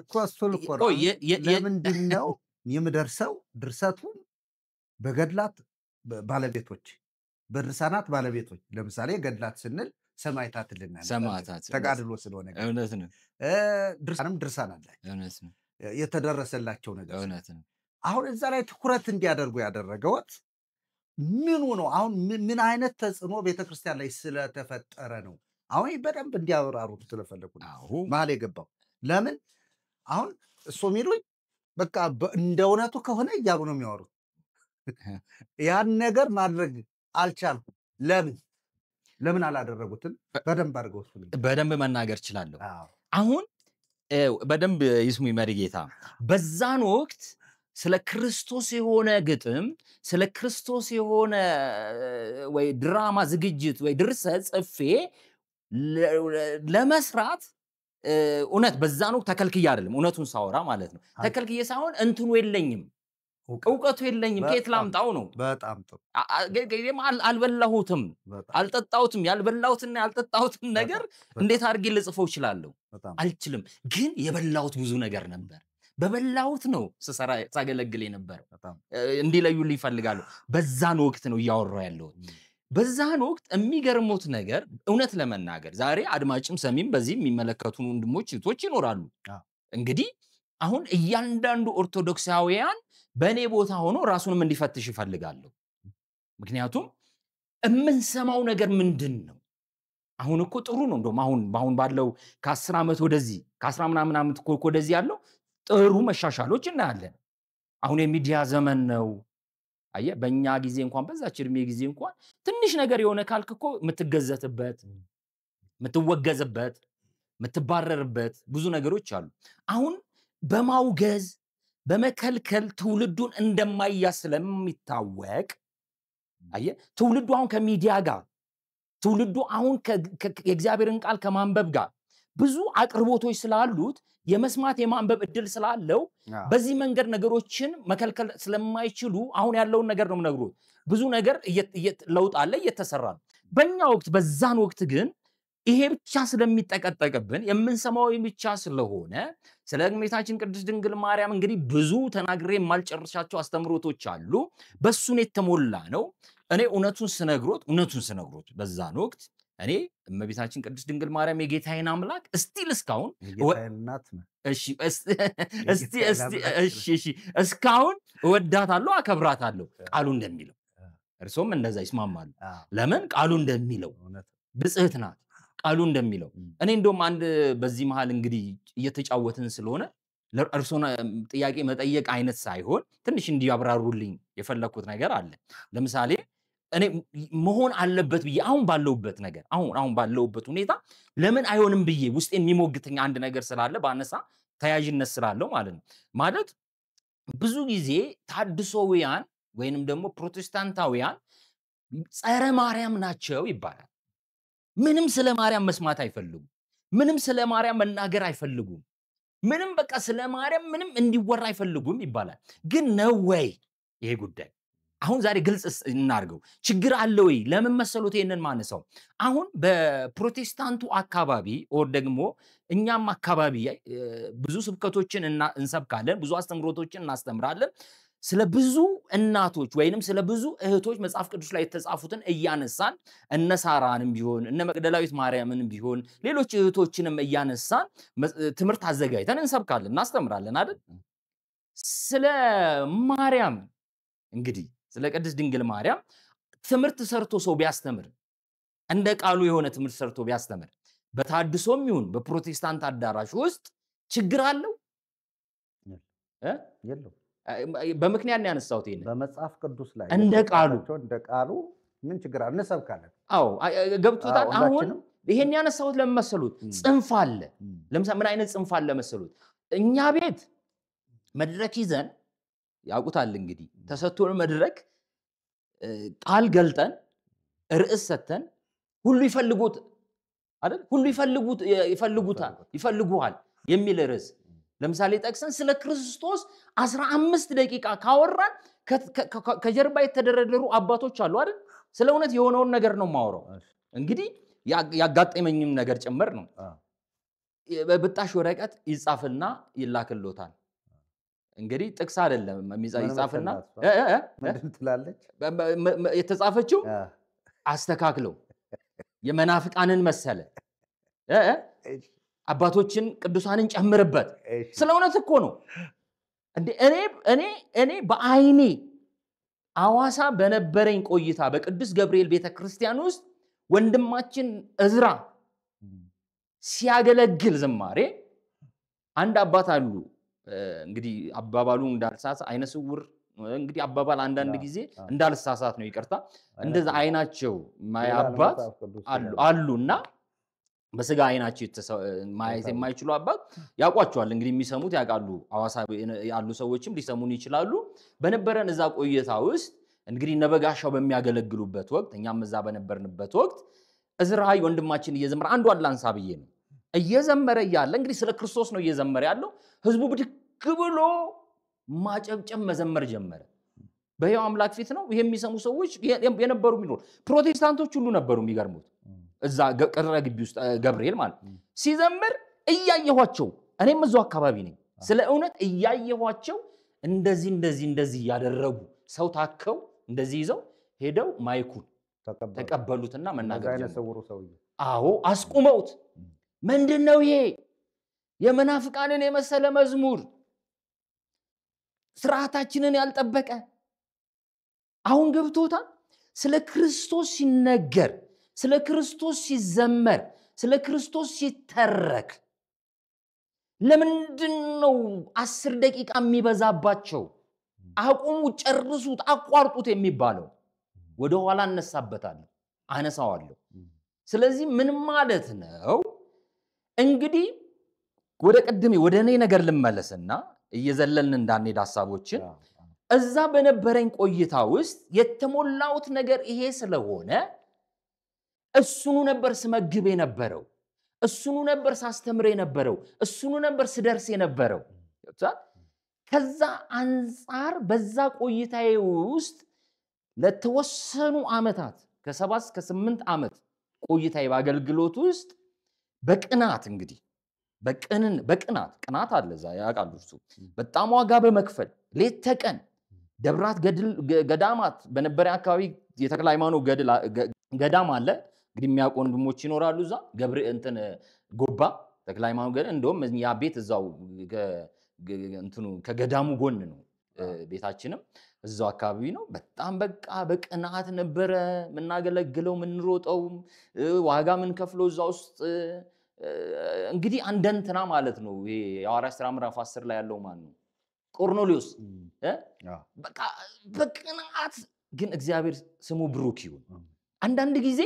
A: ለምንድን ነው የምደርሰው? ድርሰቱን በገድላት ባለቤቶች በድርሳናት ባለቤቶች፣ ለምሳሌ ገድላት ስንል ሰማዕታት
B: ሰማዕታት
A: ተጋድሎ ስለሆነ
B: እውነት ነው።
A: ድርሳንም ድርሳን አላቸው
B: እውነት ነው።
A: የተደረሰላቸው ነገር
B: እውነት ነው።
A: አሁን እዛ ላይ ትኩረት እንዲያደርጉ ያደረገውት ምኑ ነው? አሁን ምን አይነት ተጽዕኖ ቤተክርስቲያን ላይ ስለተፈጠረ ነው? አሁን በደንብ እንዲያብራሩት ስለፈለጉ ነው መሀል የገባው። ለምን አሁን እሱ የሚሉኝ በቃ እንደ እውነቱ ከሆነ እያሉ ነው የሚያወሩት። ያን ነገር ማድረግ አልቻልኩም። ለምን አላደረጉትም? በደንብ አድርገው
B: በደንብ መናገር እችላለሁ። አሁን በደንብ ይስሙ መሪጌታ። በዛን ወቅት ስለ ክርስቶስ የሆነ ግጥም፣ ስለ ክርስቶስ የሆነ ወይ ድራማ ዝግጅት ወይ ድርሰት ጽፌ ለመስራት እውነት በዛን ወቅት ተከልክዬ አይደለም፣ እውነቱን ሳወራ ማለት ነው። ተከልክዬ ሳይሆን እንትኑ የለኝም፣ እውቀቱ የለኝም። ከየት ላምጣው ነው?
A: በጣም ጥሩ።
B: አልበላሁትም፣ አልጠጣሁትም። ያልበላሁትና ያልጠጣሁትን ነገር እንዴት አድርጌ ልጽፈው እችላለሁ? አልችልም። ግን የበላሁት ብዙ ነገር ነበር። በበላሁት ነው ስሰራ ሳገለግል የነበረው። እንዲለዩልኝ ይፈልጋሉ። በዛን ወቅት ነው እያወራሁ ያለሁት። በዛን ወቅት የሚገርሙት ነገር እውነት ለመናገር ዛሬ አድማጭም ሰሚም በዚህ የሚመለከቱ ወንድሞች እህቶች ይኖራሉ። እንግዲህ አሁን እያንዳንዱ ኦርቶዶክሳውያን በእኔ ቦታ ሆኖ ራሱንም እንዲፈትሽ ይፈልጋሉ። ምክንያቱም የምንሰማው ነገር ምንድን ነው? አሁን እኮ ጥሩ ነው። እንደውም አሁን ባለው ከ10 ዓመት ወደዚህ ከ10 ምናምን ዓመት ወደዚህ ያለው ጥሩ መሻሻሎች እናያለን። አሁን የሚዲያ ዘመን ነው። አየህ፣ በእኛ ጊዜ እንኳን በዛች እድሜ ጊዜ እንኳን ትንሽ ነገር የሆነ ካልክ እኮ የምትገዘትበት፣ የምትወገዝበት፣ የምትባረርበት ብዙ ነገሮች አሉ። አሁን በማውገዝ በመከልከል ትውልዱን እንደማይያዝ ስለሚታወቅ አየህ፣ ትውልዱ አሁን ከሚዲያ ጋር ትውልዱ አሁን የእግዚአብሔርን ቃል ከማንበብ ጋር ብዙ አቅርቦቶች ስላሉት የመስማት የማንበብ እድል ስላለው በዚህ መንገድ ነገሮችን መከልከል ስለማይችሉ አሁን ያለውን ነገር ነው የምነግሩት። ብዙ ነገር ለውጥ አለ፣ እየተሰራ ነው። በእኛ ወቅት በዛን ወቅት ግን ይሄ ብቻ ስለሚጠቀጠቅብን የምንሰማው ብቻ ስለሆነ ስለ እመቤታችን ቅድስት ድንግል ማርያም እንግዲህ ብዙ ተናግሬ የማልጨርሳቸው አስተምሮቶች አሉ። በሱን የተሞላ ነው። እኔ እውነቱን ስነግሮት በዛን ወቅት እኔ እመቤታችን ቅድስት ድንግል ማርያም የጌታዬን አምላክ እስካሁን እስካሁን እወዳታለሁ፣ አከብራታለሁ ቃሉ እንደሚለው። እርሶም እንደዛ ይስማማሉ? ለምን? ቃሉ እንደሚለው ብጽዕት ናት ቃሉ እንደሚለው። እኔ እንደውም አንድ በዚህ መሃል እንግዲህ እየተጫወትን ስለሆነ እርሶን ጥያቄ መጠየቅ አይነት ሳይሆን ትንሽ እንዲያብራሩልኝ የፈለኩት ነገር አለ። ለምሳሌ እኔ መሆን አለበት ብዬ አሁን ባለውበት ነገር አሁን ባለውበት ሁኔታ ለምን አይሆንም ብዬ ውስጥ የሚሞግተኝ አንድ ነገር ስላለ ባነሳ ተያያዥነት ስላለው ማለት ነው። ማለት ብዙ ጊዜ ታድሶውያን ወይንም ደግሞ ፕሮቴስታንታውያን ጸረ ማርያም ናቸው ይባላል። ምንም ስለ ማርያም መስማት አይፈልጉም። ምንም ስለ ማርያም መናገር አይፈልጉም። ምንም በቃ ስለ ማርያም ምንም እንዲወራ አይፈልጉም ይባላል። ግን ነው ወይ ይሄ ጉዳይ? አሁን ዛሬ ግልጽ እናርገው። ችግር አለ ወይ? ለምን መሰሉት ይሄንን ማነሳው? አሁን በፕሮቴስታንቱ አካባቢ ኦር ደግሞ እኛም አካባቢ ብዙ ስብከቶችን እንሰብካለን፣ ብዙ አስተምሮቶችን እናስተምራለን። ስለ ብዙ እናቶች ወይንም ስለ ብዙ እህቶች መጽሐፍ ቅዱስ ላይ የተጻፉትን እያነሳን እነ ሳራንም ቢሆን እነ መግደላዊት ማርያምንም ቢሆን ሌሎች እህቶችንም እያነሳን ትምህርት አዘጋጅተን እንሰብካለን፣ እናስተምራለን አይደል? ስለ ማርያም እንግዲህ ስለ ቅድስት ድንግል ማርያም ትምህርት ሰርቶ ሰው ቢያስተምር፣ እንደ ቃሉ የሆነ ትምህርት ሰርቶ ቢያስተምር በታድሶም ይሁን በፕሮቴስታንት አዳራሽ ውስጥ ችግር አለው?
A: የለው።
B: በምክንያት ነው ያነሳሁት። ይሄን
A: በመጽሐፍ ቅዱስ ላይ
B: እንደ
A: ቃሉ ምን ችግር አለ? እንሰብካለን።
B: አዎ ገብቶታል። አሁን ይሄን ያነሳሁት ለምን መሰሉት? ጽንፍ አለ። ለምሳሌ ምን አይነት ጽንፍ አለ መሰሉት? እኛ ቤት መድረክ ይዘን ያውቁታል እንግዲህ ተሰጥቶን መድረክ ቃል ገልጠን ርዕስ ሰተን ሁሉ ይፈልጉት አይደል? ሁሉ ይፈልጉታል የሚል ርዕስ ለምሳሌ ጠቅሰን ስለ ክርስቶስ 15 ደቂቃ ካወራን ከጀርባ የተደረደሩ አባቶች አሉ አይደል? ስለ እውነት የሆነውን ነገር ነው ማወራው። እንግዲህ ያጋጠመኝም ነገር ጭምር ነው። በብጣሽ ወረቀት ይጻፍና ይላክልዎታል። እንግዲህ ጥቅስ አይደለም ይጻፍና
A: ምንድን ትላለች
B: የተጻፈችው አስተካክለው የመናፍቃንን መሰለ አባቶችን ቅዱሳንን ጨምርበት። ስለ እውነት እኮ ነው እንዴ! እኔ በአይኔ አዋሳ በነበረኝ ቆይታ በቅዱስ ገብርኤል ቤተክርስቲያን ውስጥ ወንድማችን እዝራ ሲያገለግል ዝማሬ አንድ አባት አሉ። እንግዲህ አባባሉ እንዳልሳሳት አይነ ስውር እንግዲህ አባባል አንዳንድ ጊዜ እንዳልሳሳት ነው፣ ይቅርታ። እንደዛ አይናቸው ማይ አባት አሉና በስጋ አይናቸው ማየት የማይችሉ አባት ያውቋቸዋል። እንግዲህ የሚሰሙት ያውቃሉ። ሐዋሳ ያሉ ሰዎችም ሊሰሙን ይችላሉ። በነበረን እዛ ቆይታ ውስጥ እንግዲህ ነበጋሻው በሚያገለግሉበት ወቅት እኛም እዛ በነበርንበት ወቅት እዝራ ወንድማችን እየዘመረ አንዷን ላንሳ ብዬ ነው እየዘመረ እያለ እንግዲህ ስለ ክርስቶስ ነው እየዘመረ ያለው። ህዝቡ ብድግ ብሎ ማጨብጨብ መዘመር ጀመረ። በሕያው አምላክ ፊት ነው። ይሄ የሚሰሙ ሰዎች የነበሩ የሚኖር ፕሮቴስታንቶች ሁሉ ነበሩ። የሚገርሙት እዛ ቅጥረ ግቢ ውስጥ ገብርኤል ማለት ሲዘምር እያየኋቸው፣ እኔም እዛው አካባቢ ነኝ። ስለ እውነት እያየኋቸው እንደዚህ ያደረጉ ሰው ታከው እንደዚህ ይዘው ሄደው ማይኩን ተቀበሉትና መናገር ጀመሩ። አዎ አስቁመውት፣ ምንድነው ይሄ የመናፍቃንን የመሰለ መዝሙር ስርዓታችንን ያልጠበቀ? አሁን ገብቶታል። ስለ ክርስቶስ ሲነገር፣ ስለ ክርስቶስ ሲዘመር፣ ስለ ክርስቶስ ሲተረክ ለምንድነው 10 ደቂቃ የሚበዛባቸው? አቁሙት፣ ጨርሱት፣ አቋርጡት የሚባለው? ወደ ኋላ እነሳበታለሁ፣ አነሳዋለሁ። ስለዚህ ምን ማለት ነው? እንግዲህ ወደ ቀድሜ ወደ እኔ ነገር ልመለስና እየዘለልን እንዳንሄድ ሐሳቦችን እዛ በነበረኝ ቆይታ ውስጥ የተሞላውት ነገር ይሄ ስለሆነ እሱኑ ነበር ስመግብ የነበረው፣ እሱኑ ነበር ሳስተምር የነበረው፣ እሱኑ ነበር ስደርስ የነበረው። ከዛ አንፃር በዛ ቆይታዬ ውስጥ ለተወሰኑ ዓመታት ከ7 እስከ 8 ዓመት ቆይታዬ በአገልግሎት ውስጥ በቅናት እንግዲህ በቅናት ቅናት አለ እዛ ያውቃሉ። እሱ በጣም ዋጋ በመክፈል ሌት ተቀን ደብራት ገዳማት በነበረ አካባቢ የተክለ ሃይማኖት ገዳም አለ። እንግዲህ የሚያውቁ ወንድሞች ይኖራሉ። እዛ ገብርኤል ጎባ ተክለ ሃይማኖት ገዳም እንደውም ያ ቤት እዛው ከገዳሙ ጎን ነው። ቤታችንም እዛው አካባቢ ነው። በጣም በቃ በቅናት ነበረ የምናገለግለው፣ የምንሮጠው፣ ዋጋ ምን ከፍሎ እዛ ውስጥ እንግዲህ አንደንትና ማለት ነው። ይሄ የሐዋርያት ሥራ ምዕራፍ 10 ላይ ያለው ማን ነው? ቆርኔሌዎስ። በቃ በቅናት ግን እግዚአብሔር ስሙ ብሩክ ይሁን። አንዳንድ ጊዜ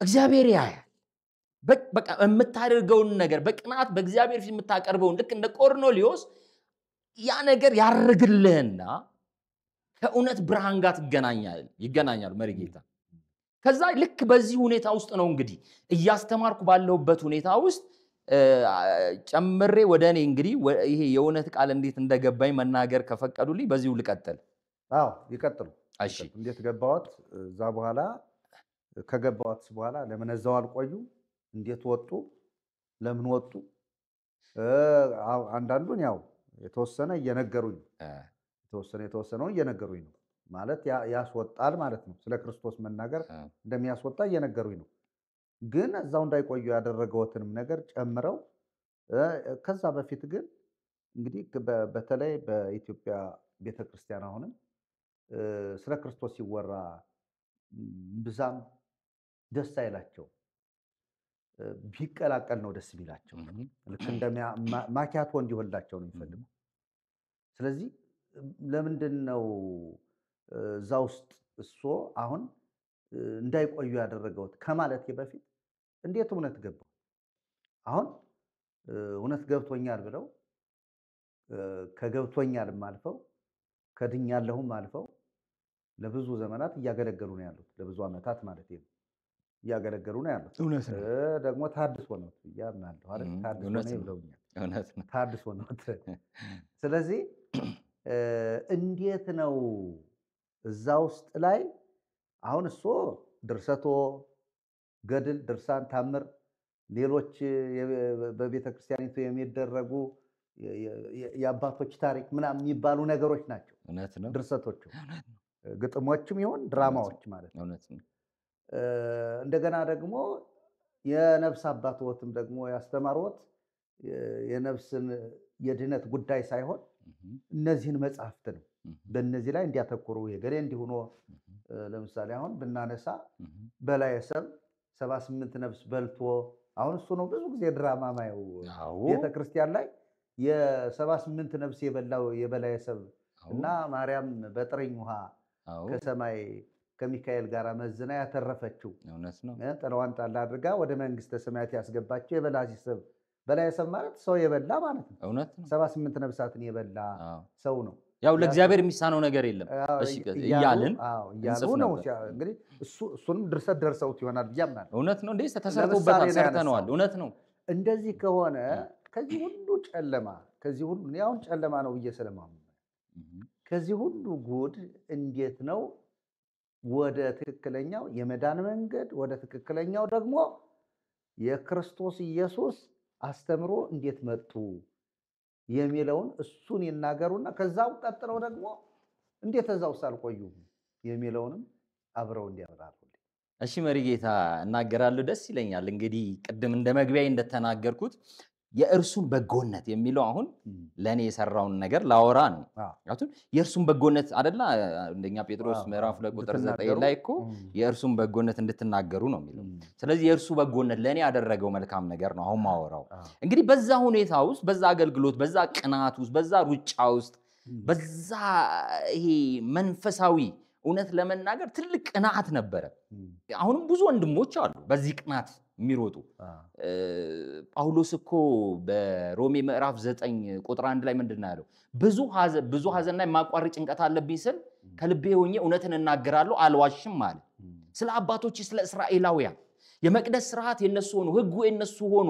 B: እግዚአብሔር ያያል። በቃ የምታደርገውን ነገር በቅናት በእግዚአብሔር ፊት የምታቀርበውን ልክ እንደ ቆርኔሌዎስ ያ ነገር ያርግልህና ከእውነት ብርሃን ጋር ይገናኛል መሪጌታ። ከዛ ልክ በዚህ ሁኔታ ውስጥ ነው እንግዲህ እያስተማርኩ ባለሁበት ሁኔታ ውስጥ ጨምሬ ወደ እኔ እንግዲህ ይሄ የእውነት ቃል እንዴት እንደገባኝ መናገር ከፈቀዱልኝ በዚሁ ልቀጥል።
A: አዎ ይቀጥሉ።
B: እሺ
A: እንዴት ገባዎት? እዛ በኋላ ከገባዎት በኋላ ለምን እዛው አልቆዩ? እንዴት ወጡ? ለምን ወጡ? አንዳንዱን ያው የተወሰነ እየነገሩኝ የተወሰነው እየነገሩኝ ነው ማለት ያስወጣል ማለት ነው። ስለ ክርስቶስ መናገር እንደሚያስወጣ እየነገሩኝ ነው። ግን እዛው እንዳይቆዩ ያደረገውትንም ነገር ጨምረው ከዛ በፊት ግን እንግዲህ በተለይ በኢትዮጵያ ቤተክርስቲያን አሁንም ስለ ክርስቶስ ሲወራ ብዛም ደስ አይላቸው፣ ቢቀላቀል ነው ደስ የሚላቸው። ልክ ማኪያቶ እንዲሆንላቸው ነው የሚፈልጉ። ስለዚህ ለምንድን ነው እዛ ውስጥ እሱ አሁን እንዳይቆዩ ያደረገውት ከማለቴ በፊት እንዴት እውነት ገባው? አሁን እውነት ገብቶኛል ብለው ከገብቶኛልም አልፈው ከድኛለሁም አልፈው ለብዙ ዘመናት እያገለገሉ ነው ያሉት። ለብዙ ዓመታት ማለት ነው እያገለገሉ ነው ያሉት። ደግሞ ታድሶ ነው ያምናለሁ አይደል? ታድሶ ነው ብለውኛል። ታድሶ ነው። ስለዚህ እንዴት ነው እዛ ውስጥ ላይ አሁን እሱ ድርሰቶ፣ ገድል፣ ድርሳን፣ ታምር፣ ሌሎች በቤተ ክርስቲያኒቱ የሚደረጉ የአባቶች ታሪክ ምናምን የሚባሉ ነገሮች ናቸው ድርሰቶቹ። ግጥሞችም ይሁን ድራማዎች ማለት ነው። እንደገና ደግሞ የነፍስ አባትዎትም ደግሞ ያስተማሩት የነፍስን የድህነት ጉዳይ ሳይሆን እነዚህን መጽሐፍት ነው። በእነዚህ ላይ እንዲያተኩሩ የገሌ እንዲሆኑ ለምሳሌ አሁን ብናነሳ በላየ ሰብ 78 ነፍስ በልቶ አሁን እሱ ነው ብዙ ጊዜ ድራማ ማየው ቤተክርስቲያን ላይ የ78 ነፍስ የበላው የበላየ ሰብ እና ማርያም በጥርኝ ውሃ ከሰማይ ከሚካኤል ጋር መዝና ያተረፈችው
B: እውነት ነው።
A: ጥላዋን ጣል አድርጋ ወደ መንግስተ ሰማያት ያስገባቸው የበላሲሰብ በላሲሰብ ማለት ሰው የበላ ማለት ነው።
B: እውነት ነው።
A: 78 ነፍሳትን የበላ ሰው ነው።
B: ያው ለእግዚአብሔር የሚሳነው ነገር የለም። እሺ እያልን
A: እያሉ ነው እንግዲህ እሱንም ድርሰት ደርሰውት ይሆናል ብዬ አምናለሁ።
B: እውነት ነው። እንዴ ተሰርቶበታል፣ ሰርተነዋል። እውነት ነው።
A: እንደዚህ ከሆነ ከዚህ ሁሉ ጨለማ ከዚህ ሁሉ ያውን ጨለማ ነው ብዬ ስለማምን ከዚህ ሁሉ ጉድ እንዴት ነው ወደ ትክክለኛው የመዳን መንገድ ወደ ትክክለኛው ደግሞ የክርስቶስ ኢየሱስ አስተምሮ እንዴት መጡ የሚለውን እሱን ይናገሩና ከዛው ቀጥለው ደግሞ እንዴት እዛው ሳልቆዩ የሚለውንም አብረው እንዲያብራሩልኝ።
B: እሺ መሪጌታ እናገራለሁ፣ ደስ ይለኛል። እንግዲህ ቅድም እንደ መግቢያዬ እንደተናገርኩት የእርሱን በጎነት የሚለው አሁን ለኔ የሰራውን ነገር ላወራ ነው። አሁን የእርሱን በጎነት አይደለ እንደኛ ጴጥሮስ ምዕራፍ 2 ቁጥር 9 ላይ እኮ የእርሱን በጎነት እንድትናገሩ ነው የሚለው። ስለዚህ የእርሱ በጎነት ለኔ ያደረገው መልካም ነገር ነው አሁን ማወራው። እንግዲህ በዛ ሁኔታ ውስጥ በዛ አገልግሎት በዛ ቅናት ውስጥ በዛ ሩጫ ውስጥ በዛ ይሄ መንፈሳዊ እውነት ለመናገር ትልቅ ቅናት ነበረ። አሁንም ብዙ ወንድሞች አሉ በዚህ ቅናት የሚሮጡ። ጳውሎስ እኮ በሮሜ ምዕራፍ 9 ቁጥር 1 ላይ ምንድነው ያለው? ብዙ ሐዘንና የማቋረጥ ጭንቀት አለብኝ ስል ከልቤ ሆኜ እውነትን እናገራለሁ አልዋሽም ማለት። ስለ አባቶች ስለ እስራኤላውያን የመቅደስ ስርዓት የነሱ ሆኖ ሕጉ የነሱ ሆኖ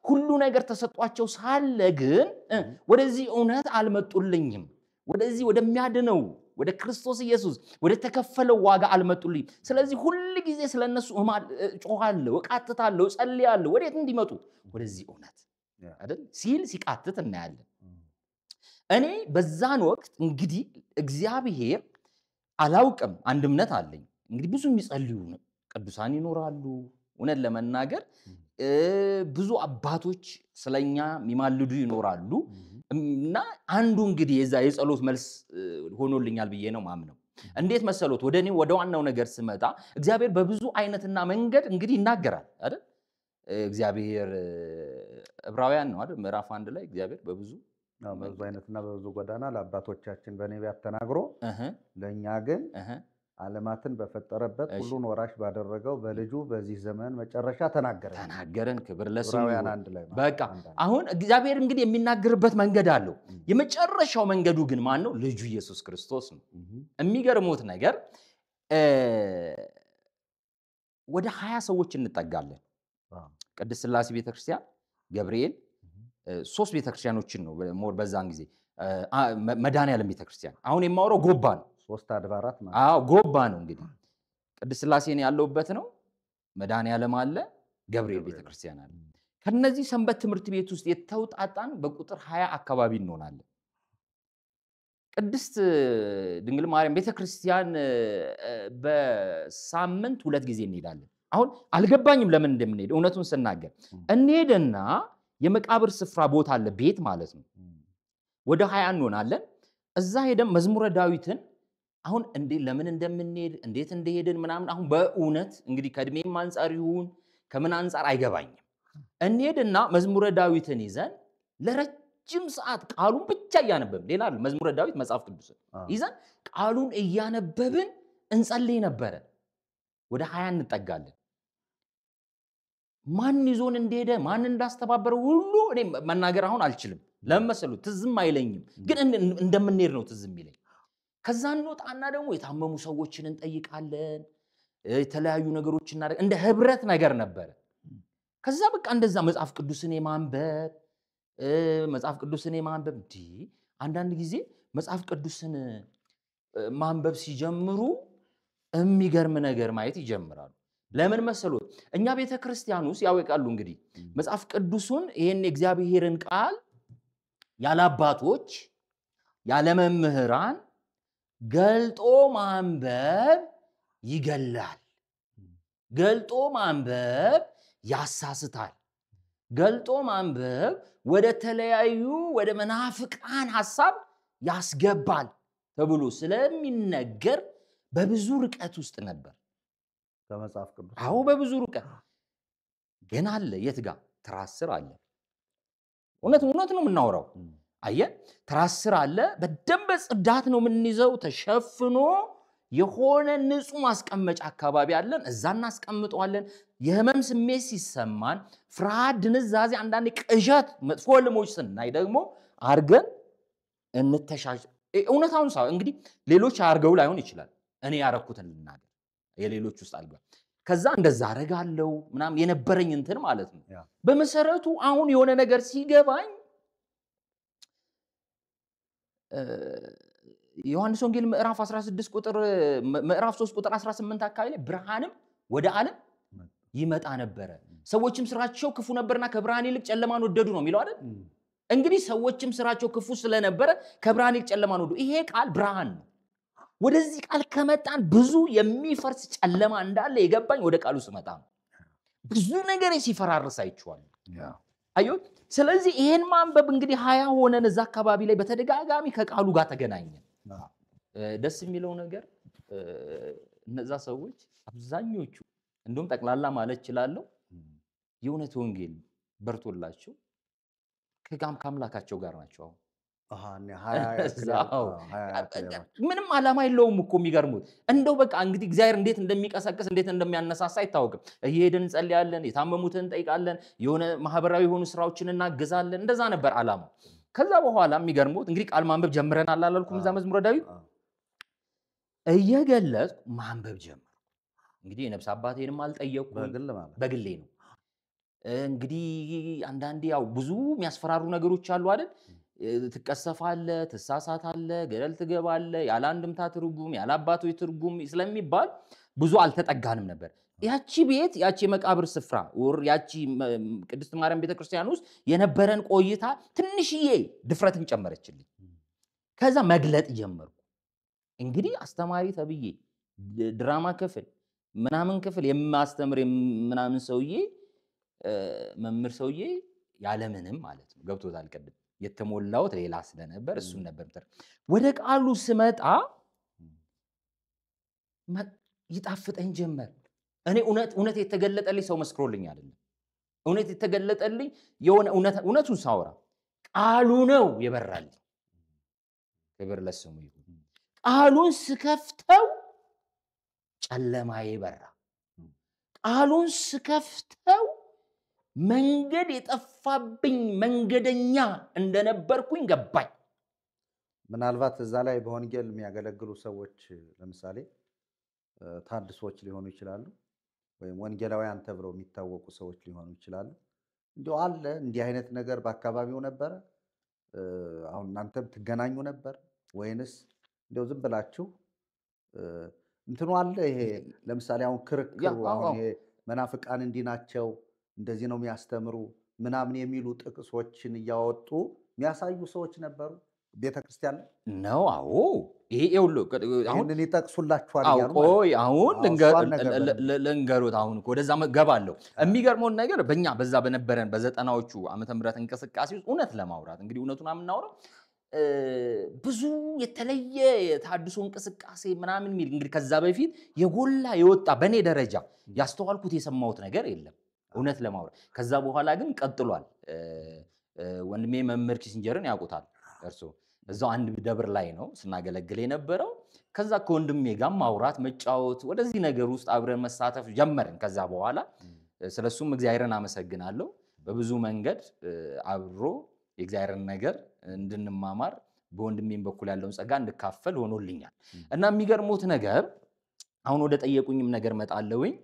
B: ሁሉ ነገር ተሰጧቸው ሳለ ግን ወደዚህ እውነት አልመጡልኝም። ወደዚህ ወደሚያድነው ወደ ክርስቶስ ኢየሱስ ወደ ተከፈለው ዋጋ አልመጡልኝ። ስለዚህ ሁሉ ጊዜ ስለነሱ ጮሃለሁ፣ እቃትታለሁ፣ ጸልያለሁ ወዴት እንዲመጡ ወደዚህ እውነት አይደል ሲል ሲቃትት እናያለን። እኔ በዛን ወቅት እንግዲህ እግዚአብሔር አላውቅም አንድ እምነት አለኝ። እንግዲህ ብዙ የሚጸልዩ ቅዱሳን ይኖራሉ። እውነት ለመናገር ብዙ አባቶች ስለኛ የሚማልዱ ይኖራሉ። እና አንዱ እንግዲህ የዛ የጸሎት መልስ ሆኖልኛል ብዬ ነው ማምነው። እንዴት መሰሎት ወደኔ ወደ ዋናው ነገር ስመጣ እግዚአብሔር በብዙ አይነትና መንገድ እንግዲህ ይናገራል አይደል? እግዚአብሔር ዕብራውያን ነው አይደል? ምዕራፍ 1 ላይ እግዚአብሔር በብዙ
A: አይነትና በብዙ ጎዳና ለአባቶቻችን በነቢያት ተናግሮ ለኛ ግን ዓለማትን በፈጠረበት ሁሉን ወራሽ ባደረገው በልጁ በዚህ ዘመን መጨረሻ ተናገረን። ክብር ለስሙ ይሁን።
B: በቃ አሁን እግዚአብሔር እንግዲህ የሚናገርበት መንገድ አለው። የመጨረሻው መንገዱ ግን ማን ነው? ልጁ ኢየሱስ ክርስቶስ ነው። የሚገርሙት ነገር ወደ 20 ሰዎች እንጠጋለን። ቅድስት ሥላሴ ቤተክርስቲያን፣ ገብርኤል 3 ቤተክርስቲያኖችን ነው ሞር በዛን ጊዜ መድኃኔዓለም ቤተክርስቲያን። አሁን የማወራው ጎባ ነው።
A: 3 አድባራት ማለት
B: ጎባ ነው። እንግዲህ ቅድስት ሥላሴን ያለውበት ነው። መድኃኔዓለም አለ፣ ገብርኤል ቤተክርስቲያን አለ። ከነዚህ ሰንበት ትምህርት ቤት ውስጥ የተውጣጣን በቁጥር 20 አካባቢ እንሆናለን። ቅድስት ድንግል ማርያም ቤተክርስቲያን በሳምንት 2 ጊዜ እንሄዳለን። አሁን አልገባኝም ለምን እንደምንሄድ እውነቱን ስናገር። እንሄድና የመቃብር ስፍራ ቦታ አለ ቤት ማለት ነው። ወደ 20 እንሆናለን። እዛ ሄደን መዝሙረ ዳዊትን አሁን ለምን እንደምንሄድ እንዴት እንደሄድን ምናምን አሁን በእውነት እንግዲህ ከእድሜም አንፃር ይሁን ከምን አንፃር አይገባኝም። እንሄድና መዝሙረ ዳዊትን ይዘን ለረጅም ሰዓት ቃሉን ብቻ እያነበብን ሌላ መዝሙረ ዳዊት መጽሐፍ ቅዱስን ይዘን ቃሉን እያነበብን እንጸልይ ነበረ። ወደ 20 እንጠጋለን። ማን ይዞን እንደሄደ ማን እንዳስተባበረ ሁሉ እኔ መናገር አሁን አልችልም። ለምን መሰሉት? ትዝም አይለኝም። ግን እንደምንሄድ ነው ትዝ የሚለኝ። ከዛ እንወጣና ደግሞ የታመሙ ሰዎችን እንጠይቃለን። የተለያዩ ነገሮችን እንደ ህብረት ነገር ነበረ። ከዛ በቃ እንደዛ መጽሐፍ ቅዱስን የማንበብ አንዳንድ ጊዜ መጽሐፍ ቅዱስን ማንበብ ሲጀምሩ የሚገርም ነገር ማየት ይጀምራሉ። ለምን መሰሉት? እኛ ቤተክርስቲያን ውስጥ ያወቃሉ እንግዲህ መጽሐፍ ቅዱስን ይሄን የእግዚአብሔርን ቃል ያለ አባቶች ያለ መምህራን ገልጦ ማንበብ ይገላል። ገልጦ ማንበብ ያሳስታል። ገልጦ ማንበብ ወደ ተለያዩ ወደ መናፍቃን ሐሳብ ያስገባል ተብሎ ስለሚነገር በብዙ ርቀት ውስጥ ነበር
A: በመጽሐፍ ቅዱስ።
B: አዎ በብዙ ርቀት ግን አለ። የት ጋር? ትራስ ስር አለ። እውነት ነው የምናወራው። አየ ትራስ ስር አለ። በደንብ ጽዳት ነው የምንይዘው። ተሸፍኖ የሆነ ንጹህ ማስቀመጫ አካባቢ አለን እዛ እናስቀምጠዋለን የህመም ስሜት ሲሰማን ፍርሃት ድንዛዜ አንዳንድ ቅዠት መጥፎ ልሞች ስናይ ደግሞ አርገን እንተሻሽ እውነታውን ሳው እንግዲህ ሌሎች አርገው ላይሆን ይችላል እኔ ያረኩትን ልናገር የሌሎች ውስጥ አልጋ ከዛ እንደዛ አረጋለው ምናም የነበረኝ እንትን ማለት ነው በመሰረቱ አሁን የሆነ ነገር ሲገባኝ ዮሐንስ ወንጌል ምዕራፍ 16 ቁጥር ምዕራፍ 3 ቁጥር 18 አካባቢ ላይ ብርሃንም ወደ ዓለም ይመጣ ነበር ሰዎችም ስራቸው ክፉ ነበርና ከብርሃን ይልቅ ጨለማን ወደዱ ነው የሚለው አይደል እንግዲህ ሰዎችም ስራቸው ክፉ ስለነበረ ከብርሃን ይልቅ ጨለማን ወደዱ ይሄ ቃል ብርሃን ነው ወደዚህ ቃል ከመጣን ብዙ የሚፈርስ ጨለማ እንዳለ የገባኝ ወደ ቃሉ ስመጣ ብዙ ነገር ሲፈራርስ አይቻል አዩ ስለዚህ ይሄን ማንበብ እንግዲህ 20 ሆነን እዛ አካባቢ ላይ በተደጋጋሚ ከቃሉ ጋር ተገናኘን ደስ የሚለው ነገር እነዛ ሰዎች አብዛኞቹ እንደውም ጠቅላላ ማለት ይችላል የእውነት ወንጌል በርቶላቸው ከአምላካቸው ጋር ናቸው ምንም ዓላማ የለውም እኮ የሚገርሙት እንደው በቃ እንግዲህ እግዚአብሔር እንዴት እንደሚቀሰቅስ እንዴት እንደሚያነሳሳ አይታወቅም እየሄድን እንጸልያለን የታመሙትን እንጠይቃለን የሆነ ማህበራዊ የሆኑ ስራዎችን እናገዛለን እንደዛ ነበር ዓላማው ከዛ በኋላ የሚገርሙት እንግዲህ ቃል ማንበብ ጀምረናል አላልኩም እዛ መዝሙረ ዳዊት እየገለጽኩ ማንበብ ጀመርኩ እንግዲህ የነፍስ አባቴንም አልጠየቅኩም በግሌ ነው እንግዲህ አንዳንዴ ያው ብዙ የሚያስፈራሩ ነገሮች አሉ አይደል ትቀሰፋለ ተሳሳታለ ገደል ትገባለ ያለ አንድምታ ትርጉም ያለ አባቶች ትርጉም ስለሚባል ብዙ አልተጠጋንም ነበር ያቺ ቤት ያቺ መቃብር ስፍራ ወር ያቺ ቅድስት ማርያም ቤተክርስቲያን ውስጥ የነበረን ቆይታ ትንሽዬ ድፍረትን ጨመረችልኝ ከዛ መግለጥ ጀመርኩ እንግዲህ አስተማሪ ተብዬ ድራማ ክፍል ምናምን ክፍል የማስተምር ምናምን ሰውዬ መምህር ሰውዬ ያለምንም ማለት ነው ገብቶታል ቀድም የተሞላው ሌላ ስለነበር እሱን ነበር ወደ ቃሉ ስመጣ ይጣፍጠኝ ጀመር እኔ እውነት የተገለጠልኝ ሰው መስክሮልኝ አይደለም እውነት የተገለጠልኝ የሆነ እውነቱን ሳወራ ቃሉ ነው የበራልኝ ክብር ለስሙ ይሁን ቃሉን ስከፍተው ጨለማዬ በራ ቃሉን ስከፍተው መንገድ የጠፋብኝ መንገደኛ እንደነበርኩኝ ገባኝ
A: ምናልባት እዛ ላይ በወንጌል የሚያገለግሉ ሰዎች ለምሳሌ ታድሶች ሊሆኑ ይችላሉ ወይም ወንጌላውያን ተብለው የሚታወቁ ሰዎች ሊሆኑ ይችላሉ እንደው አለ እንዲህ አይነት ነገር በአካባቢው ነበር አሁን እናንተም ትገናኙ ነበር ወይንስ እንደው ዝም ብላችሁ እንትኑ አለ ይሄ ለምሳሌ አሁን ክርክሩ አሁን ይሄ መናፍቃን እንዲናቸው እንደዚህ ነው የሚያስተምሩ ምናምን የሚሉ ጥቅሶችን ያወጡ የሚያሳዩ ሰዎች ነበሩ ቤተክርስቲያን
B: ነው አዎ ይሄ ሁሉ
A: አሁን እኔ ተጠቅሱላችኋል
B: ያሉ አሁን ለንገሩት አሁን ወደዛ ገባለው የሚገርመው ነገር በእኛ በዛ በነበረን በዘጠናዎቹ ዓመተ ምህረት እንቅስቃሴ ውስጥ እውነት ለማውራት እንግዲህ እውነቱን አምናውረው ብዙ የተለየ ታድሶ እንቅስቃሴ ምናምን ሚል እንግዲህ ከዛ በፊት የጎላ የወጣ በኔ ደረጃ ያስተዋልኩት የሰማሁት ነገር የለም እውነት ለማውራት ከዛ በኋላ ግን ቀጥሏል ወንድሜ መምህር ኪሲንጀርን ያውቁታል እርሱ እዛው አንድ ደብር ላይ ነው ስናገለግል የነበረው ከዛ ከወንድሜ ጋር ማውራት መጫወት ወደዚህ ነገር ውስጥ አብረን መሳተፍ ጀመርን ከዛ በኋላ ስለሱም እግዚአብሔርን አመሰግናለሁ በብዙ መንገድ አብሮ የእግዚአብሔርን ነገር እንድንማማር በወንድሜም በኩል ያለውን ጸጋ እንድካፈል ሆኖልኛል እና የሚገርሙት ነገር አሁን ወደ ጠየቁኝም ነገር መጣለውኝ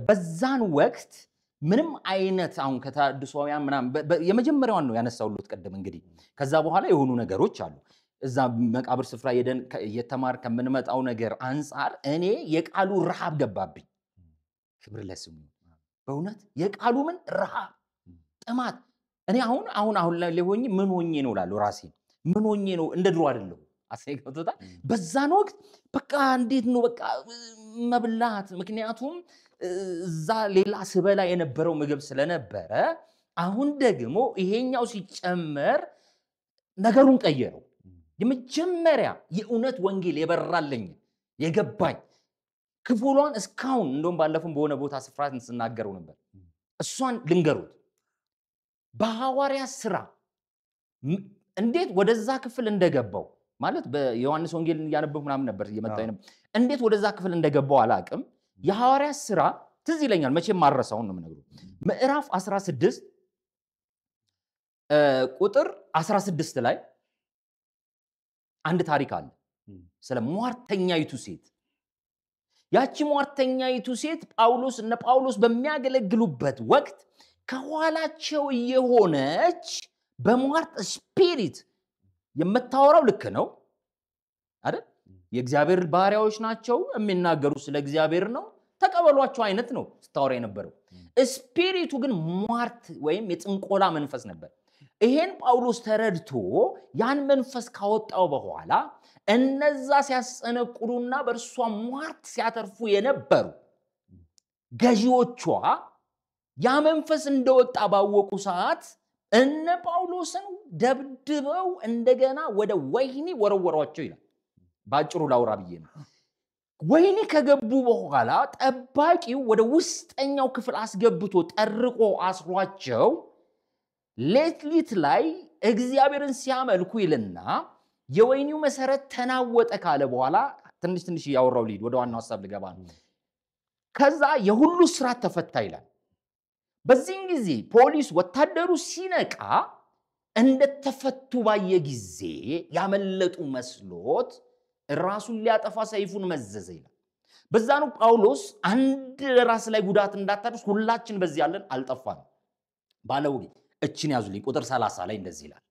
B: በዛን ወቅት ምንም አይነት አሁን ከታድሶውያን ምናምን የመጀመሪያውን ነው ያነሳውሉት ቀደም እንግዲህ ከዛ በኋላ የሆኑ ነገሮች አሉ እዛ መቃብር ስፍራ የተማር ከምንመጣው ነገር አንፃር እኔ የቃሉ ረሃብ ገባብኝ ክብር ለስሙ በእውነት የቃሉ ምን ረሃብ ጥማት እኔ አሁን ላይ ሆኜ ምን ሆኜ ነው ላለው ራሴ ምን ሆኜ ነው እንደ ድሮ አይደለም አሰይከውታ በዛን ወቅት በቃ እንዴት ነው በቃ መብላት ምክንያቱም እዛ ሌላ ስበላ የነበረው ምግብ ስለነበረ አሁን ደግሞ ይሄኛው ሲጨመር ነገሩን ቀየረው የመጀመሪያ የእውነት ወንጌል የበራልኝ የገባኝ ክፉሏን እስካሁን እንደውም ባለፈው በሆነ ቦታ ስፍራት እንስናገረው ነበር እሷን ልንገሩት በሐዋርያ ሥራ እንዴት ወደዛ ክፍል እንደገባው ማለት በዮሐንስ ወንጌል ያነበብኩ ምናምን ነበር እየመጣው ነበር እንዴት ወደዛ ክፍል እንደገባው አላቅም የሐዋርያት ሥራ ትዝ ይለኛል መቼም ማረሳውን ነው የምነግረው ምዕራፍ 16 ቁጥር 16 ላይ አንድ ታሪክ አለ ስለ ሟርተኛይቱ ሴት ያቺ ሟርተኛይቱ ሴት ጳውሎስ በሚያገለግሉበት ወቅት ከኋላቸው የሆነች በሟርት ስፒሪት የምታወራው ልክ ነው አይደል የእግዚአብሔር ባሪያዎች ናቸው የሚናገሩ ስለ እግዚአብሔር ነው ተቀበሏቸው አይነት ነው ስታወራ የነበረው ስፒሪቱ ግን ሟርት ወይም የጥንቆላ መንፈስ ነበር ይሄን ጳውሎስ ተረድቶ ያን መንፈስ ካወጣው በኋላ እነዛ ሲያስጸነቁሉና በእርሷ ሟርት ሲያተርፉ የነበሩ ገዢዎቿ ያ መንፈስ እንደወጣ ባወቁ ሰዓት እነ ጳውሎስን ደብድበው እንደገና ወደ ወህኒ ወረወሯቸው ይላል ባጭሩ ላውራ ብዬ ነው ወህኒ ከገቡ በኋላ ጠባቂው ወደ ውስጠኛው ክፍል አስገብቶ ጠርቆ አስሯቸው ሌትሊት ላይ እግዚአብሔርን ሲያመልኩ ይልና የወህኒው መሰረት ተናወጠ ካለ በኋላ ትንሽ ያወራው ሊድ ወደ ዋናው ሐሳብ ልገባ ነው ከዛ የሁሉ ስራት ተፈታ ይላል በዚህን ጊዜ ፖሊስ ወታደሩ ሲነቃ እንደተፈቱ ባየ ጊዜ ያመለጡ መስሎት ራሱን ሊያጠፋ ሰይፉን መዘዘ ይላል በዛኑ ጳውሎስ አንድ ራስ ላይ ጉዳት እንዳታደርስ ሁላችን በዚህ ያለን አልጠፋንም ባለው እቺን ያዙልኝ ቁጥር 30 ላይ እንደዚህ ይላል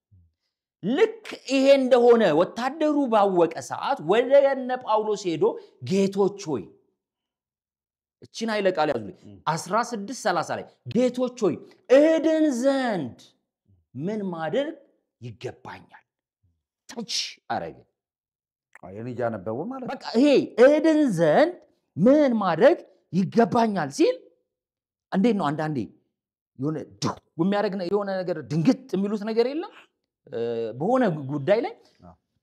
B: ልክ ይሄ እንደሆነ ወታደሩ ባወቀ ሰዓት ወደ እነ ጳውሎስ ሄዶ ጌቶች ሆይ እቺን ኃይለ ቃል ያዙልኝ 16:30 ላይ ጌቶች ሆይ እድን ዘንድ ምን ማድረግ ይገባኛል ታች አረገ
A: የልጅ ያነበው ማለት
B: በቃ ይሄ እድን ዘንድ ምን ማድረግ ይገባኛል ሲል እንዴት ነው አንዳንዴ የሆነ የሚያደርግ የሆነ ነገር ድንግጥ የሚሉት ነገር የለም በሆነ ጉዳይ ላይ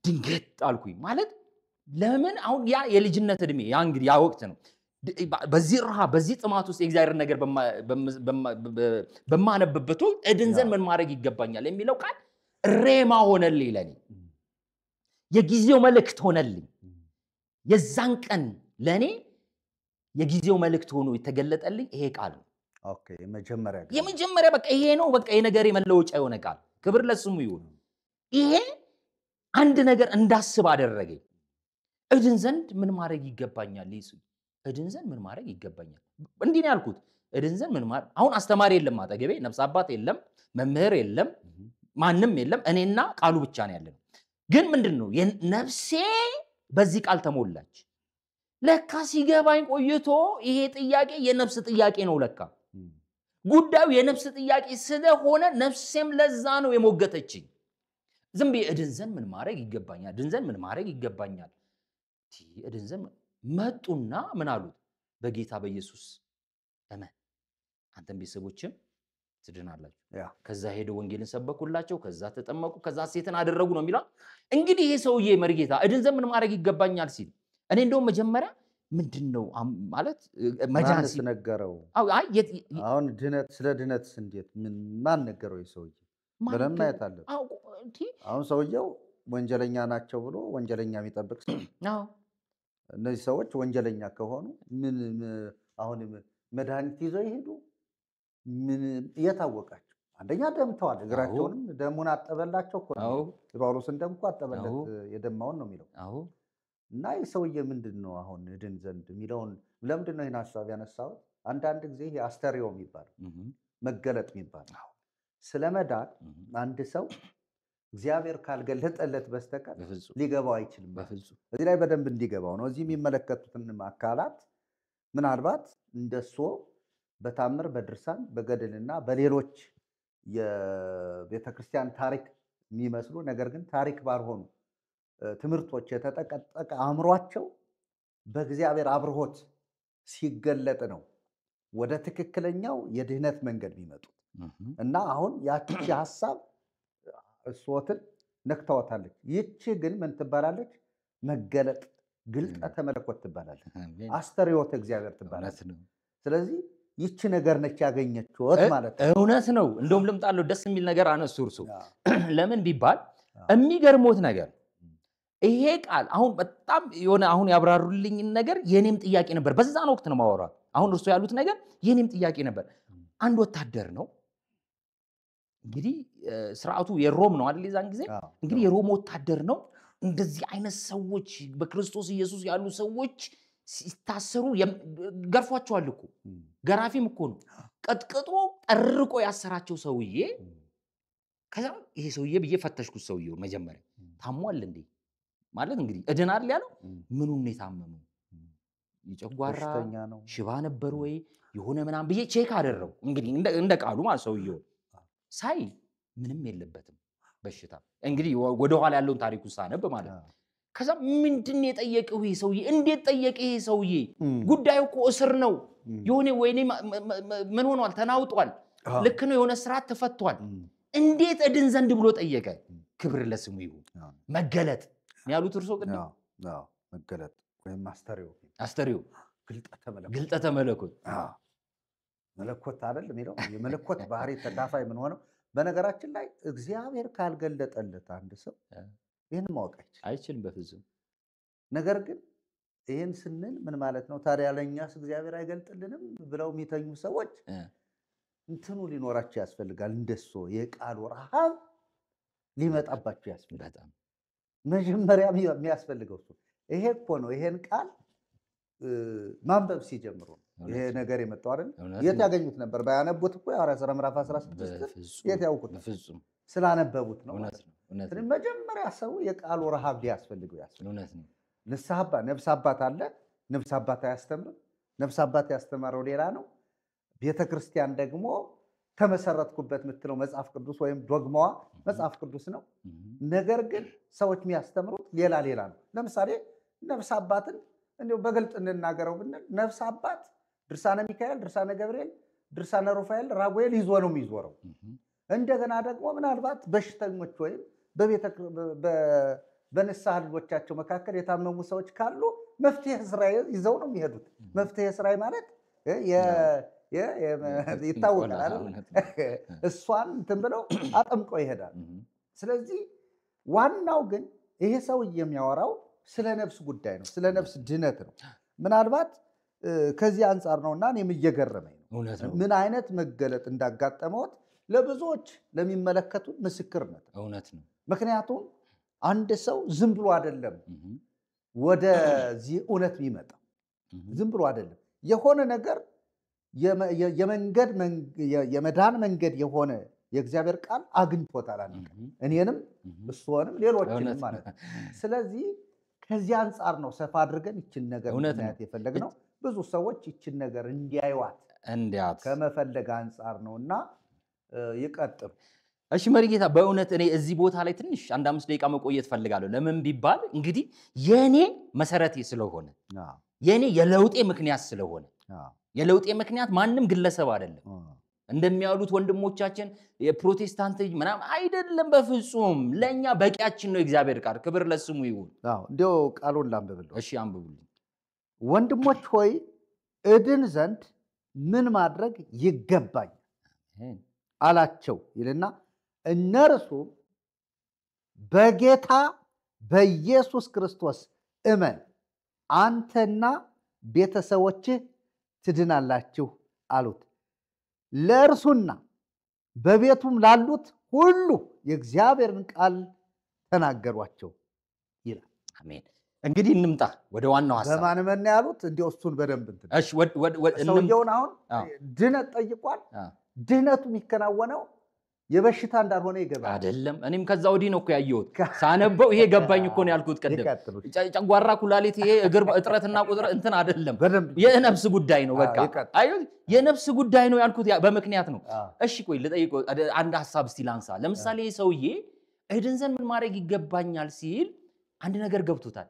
B: ድንግጥ አልኩኝ ማለት ለምን አሁን ያ የልጅነት እድሜ ያ እንግዲህ ያ ወቅት ነው በዚህ ረሃብ በዚህ ጥማት ውስጥ የእግዚአብሔር ነገር በማነብበት እድን ዘንድ ምን ማድረግ ይገባኛል የሚለው ቃል ሬማ ሆነልኝ ለኔ የጊዜው መልእክት ሆነልኝ የዛን ቀን ለኔ የጊዜው መልእክት ሆኖ የተገለጠልኝ ይሄ ቃል ነው
A: ኦኬ
B: የመጀመሪያ በቃ ይሄ ነው በቃ የነገር የመለወጫ የሆነ ቃል ክብር ለስሙ ይሁን ይሄ አንድ ነገር እንዳስብ አደረገኝ እድን ዘንድ ምን ማድረግ ይገባኛል ይሱ እድን ዘንድ ምን ማድረግ ይገባኛል እንዴ ነው ያልኩት እድን ዘንድ ምን ማድረግ አሁን አስተማሪ የለም አጠገቤ ነፍስ አባት የለም መምህር የለም ማንንም የለም እኔና ቃሉ ብቻ ነው ያለው ግን ምንድነው ነፍሴ በዚህ ቃል ተሞላች ለካ ሲገባኝ ቆይቶ ይሄ ጥያቄ የነፍስ ጥያቄ ነው ለካ ጉዳዩ የነፍስ ጥያቄ ስለሆነ ነፍሴም ለዛ ነው የሞገተችኝ ዝም ብዬ እድን ዘንድ ምን ማድረግ ይገባኛል እድን ዘንድ ምን ማድረግ ይገባኛል እድን ዘንድ መጡና ምን አሉት በጌታ በኢየሱስ አሜን አንተም ቤተሰቦችም ትድናላችሁ ከዛ ሄዶ ወንጌልን ሰበኩላቸው ከዛ ተጠመቁ ከዛ ሴትን አደረጉ ነው የሚለው እንግዲህ ይሄ ሰውዬ መርጌታ እድን ዘንድ ምን ማድረግ ይገባኛል ሲል እኔ እንደው መጀመሪያ ምንድነው ማለት
A: መጃንስ ነገረው አሁን ድነት ስለ ድነት እንዴት ምን ማን ነገረው ይሰውዬ በለም ማየት አለ አሁን ሰውየው ወንጀለኛ ናቸው ብሎ ወንጀለኛ የሚጠብቅ ሰው እነዚህ ሰዎች ወንጀለኛ ከሆኑ ምን አሁን መድኃኒት ይዘው ይሄዱ ምን የታወቃቸው አንደኛ ደምተዋል እግራቸውንም ደሙን አጠበላቸው እኮ ጳውሎስን ደም እኮ አጠበለት የደማውን ነው የሚለው እና ይሰውዬ ምንድነው አሁን እድን ዘንድ የሚለውን ለምንድነው ይሄን ሐሳብ ያነሳው አንዳንድ ጊዜ ያስተሪዮ የሚባል መገለጥ የሚባል ስለመዳን አንድ ሰው እግዚአብሔር ካልገለጠለት በስተቀር ሊገባው አይችልም በፍጹም እዚህ ላይ በደንብ እንዲገባው ነው እዚህ የሚመለከቱትን አካላት ምናልባት እንደሱ በታምር በድርሳን በገድልና በሌሎች የቤተክርስቲያን ታሪክ የሚመስሉ ነገር ግን ታሪክ ባልሆኑ ትምህርቶች የተጠቀጠቀ አእምሯቸው በእግዚአብሔር አብርሆት ሲገለጥ ነው ወደ ትክክለኛው የድህነት መንገድ የሚመጡት እና አሁን ያቺ ሐሳብ እሷትን ነክታውታለች ይቺ ግን ምን ትባላለች መገለጥ ግልጠተ መለኮት ትባላለች አስተርዮተ እግዚአብሔር ትባላለች ስለዚህ ይቺ ነገር ነች ያገኘችው ማለት ነው
B: እውነት ነው እንደውም ልምጣለው ደስ የሚል ነገር አነሱ እርሱ ለምን ቢባል የሚገርሞት ነገር ይሄ ቃል አሁን በጣም የሆነ አሁን ያብራሩልኝ ነገር የኔም ጥያቄ ነበር። በዛን ወቅት ነው ማወራው። አሁን እርሱ ያሉት ነገር የኔም ጥያቄ ነበር። አንድ ወታደር ነው እንግዲህ ስርዓቱ የሮም ነው አይደል? የዛን ጊዜ እንግዲህ የሮም ወታደር ነው። እንደዚህ አይነት ሰዎች በክርስቶስ ኢየሱስ ያሉ ሰዎች ሲታሰሩ ገርፏቸዋል እኮ ገራፊም እኮ ነው። ቀጥቅጦ ጠርቆ ያሰራቸው ሰውዬ ከዛ ይሄ ሰውዬ ብዬ ፈተሽኩት። ሰውዬው መጀመሪያ ታሟል እንዴ ማለት እንግዲህ እድናል ያለው ምኑን ነው የታመመው? ይጨጓራ ሽባ ነበር ወይ የሆነ ምናምን ብዬ ቼክ አደረው። እንግዲህ እንደ ቃሉ ማለት ሰውዬው ሳይ ምንም የለበትም በሽታ። እንግዲህ ወደ ኋላ ያለውን ታሪኩን ሳነብ ማለት ነው። ከዛ ምንድን የጠየቀው ይሄ ሰውዬ? እንዴት ጠየቀ ይሄ ሰውዬ? ጉዳዩ እኮ እስር ነው። የሆነ ወይኔ ምን ሆኗል? ተናውጧል። ልክ ነው። የሆነ ስርዓት ተፈቷል። እንዴት እድን ዘንድ ብሎ ጠየቀ? ክብር ለስሙ ይሁን። መገለጥ ያሉት እርሶ ቅድም
A: መገለጥ ወይም
B: አስተሪዮ ግልጠተ መለኮት
A: መለኮት አይደል የሚለው የመለኮት ባህሪ ተካፋይ ምን ሆነው። በነገራችን ላይ እግዚአብሔር ካልገለጠለት አንድ ሰው ይሄን ማወቅ
B: አይችልም በፍጹም።
A: ነገር ግን ይሄን ስንል ምን ማለት ነው ታዲያ? ለኛስ እግዚአብሔር አይገልጥልንም ብለው የሚተኙ ሰዎች እንትኑ ሊኖራቸው ያስፈልጋል። እንደሱ የቃሉ ረሃብ ሊመጣባቸው ያስፈልጋል። መጀመሪያ የሚያስፈልገው ይሄ እኮ ነው። ይሄን ቃል ማንበብ ሲጀምሩ ይሄ ነገር የመጣው አይደል? የት ያገኙት ነበር? ባያነቡት እኮ የሐዋርያት ሥራ ምዕራፍ 16 የት ያውቁት?
B: በፍጹም
A: ስላነበቡት ነው። መጀመሪያ ሰው የቃሉ ረሃብ ሊያስፈልገው ያስፈልጋል። ንስሐ አባት ነፍስ አባት አለ። ነፍስ አባት አያስተምርም። ነፍስ አባት ያስተማረው ሌላ ነው። ቤተክርስቲያን ደግሞ ተመሰረትኩበት የምትለው መጽሐፍ ቅዱስ ወይም ዶግማዋ መጽሐፍ ቅዱስ ነው። ነገር ግን ሰዎች የሚያስተምሩት ሌላ ነው። ለምሳሌ ነፍስ አባትን እንደው በግልጥ እንናገረው ብንል ነፍስ አባት ድርሳነ ሚካኤል፣ ድርሳነ ገብርኤል፣ ድርሳነ ሩፋኤል፣ ራጉኤል ይዞ ነው የሚዞረው። እንደገና ደግሞ ምናልባት በሽተኞች ወይም በንስሐ ልጆቻቸው መካከል የታመሙ ሰዎች ካሉ መፍትሄ እስራኤል ይዘው ነው የሚሄዱት። መፍትሄ እስራኤል ማለት ይታወቃል። እሷን እንትን ብለው አጠምቀው ይሄዳል። ስለዚህ ዋናው ግን ይሄ ሰው የሚያወራው ስለ ነፍስ ጉዳይ ነው፣ ስለ ነፍስ ድነት ነው። ምናልባት ከዚህ አንጻር ነውና እኔም እየገረመኝ ነው ምን አይነት መገለጥ እንዳጋጠመውት ለብዙዎች ለሚመለከቱ ምስክርነት ነው። ምክንያቱም አንድ ሰው ዝም ብሎ አይደለም ወደዚህ እውነት የሚመጣው፣ ዝም ብሎ አይደለም የሆነ ነገር የመዳን መንገድ የሆነ የእግዚአብሔር ቃል አግኝቶታል። እኔንም እሱንም ሌሎችንም ማለት ነው። ስለዚህ ከዚህ አንጻር ነው ሰፋ አድርገን ይችን ነገር ምክንያት የፈለግነው። ብዙ ሰዎች ይችን ነገር እንዲያዩዋት ከመፈለግ አንጻር ነውና ይቀጥሉ።
B: እሺ መሪጌታ፣ በእውነት እኔ እዚህ ቦታ ላይ ትንሽ አንድ 5 ደቂቃ መቆየት ፈልጋለሁ። ለምን ቢባል እንግዲህ የኔ መሰረቴ ስለሆነ የኔ የለውጤ ምክንያት ስለሆነ የለውጤ ምክንያት ማንም ግለሰብ አይደለም። እንደሚያሉት ወንድሞቻችን የፕሮቴስታንት ምናምን አይደለም። በፍጹም ለኛ በቂያችን ነው እግዚአብሔር ቃል። ክብር ለስሙ ይሁን።
A: እንዲያው ቃሉን ላንብብልኝ።
B: እሺ አንብቡልኝ።
A: ወንድሞች ሆይ እድን ዘንድ ምን ማድረግ ይገባኝ አላቸው ይልና እነርሱ በጌታ በኢየሱስ ክርስቶስ እመን አንተና ቤተሰቦችህ ትድናላችሁ አሉት። ለእርሱና በቤቱም ላሉት ሁሉ የእግዚአብሔርን ቃል ተናገሯቸው ይላል።
B: አሜን። እንግዲህ እንምጣ ወደ ዋናው ሐሳብ።
A: በማን መን ያሉት እንዲያው እሱን በደንብ እንትን
B: እሺ
A: ሰውየውን አሁን ድነት ጠይቋል። ድነቱ የሚከናወነው የበሽታ እንዳልሆነ ይገባል
B: አይደለም? እኔም ከዛ ወዲህ ነው እኮ ያየሁት ሳነበው። ይሄ ገባኝ እኮ ነው ያልኩት ቀደም። ጨጓራ፣ ኩላሊት፣ ይሄ እግር እጥረትና ቁጥር እንትን አይደለም፣ የነፍስ ጉዳይ ነው። በቃ አዩ የነፍስ ጉዳይ ነው ያልኩት በምክንያት ነው። እሺ ቆይ ልጠይቀው አንድ ሐሳብ እስቲ ላንሳ። ለምሳሌ ሰውዬ እድን ዘንድ ምን ማድረግ ይገባኛል ሲል አንድ ነገር ገብቶታል።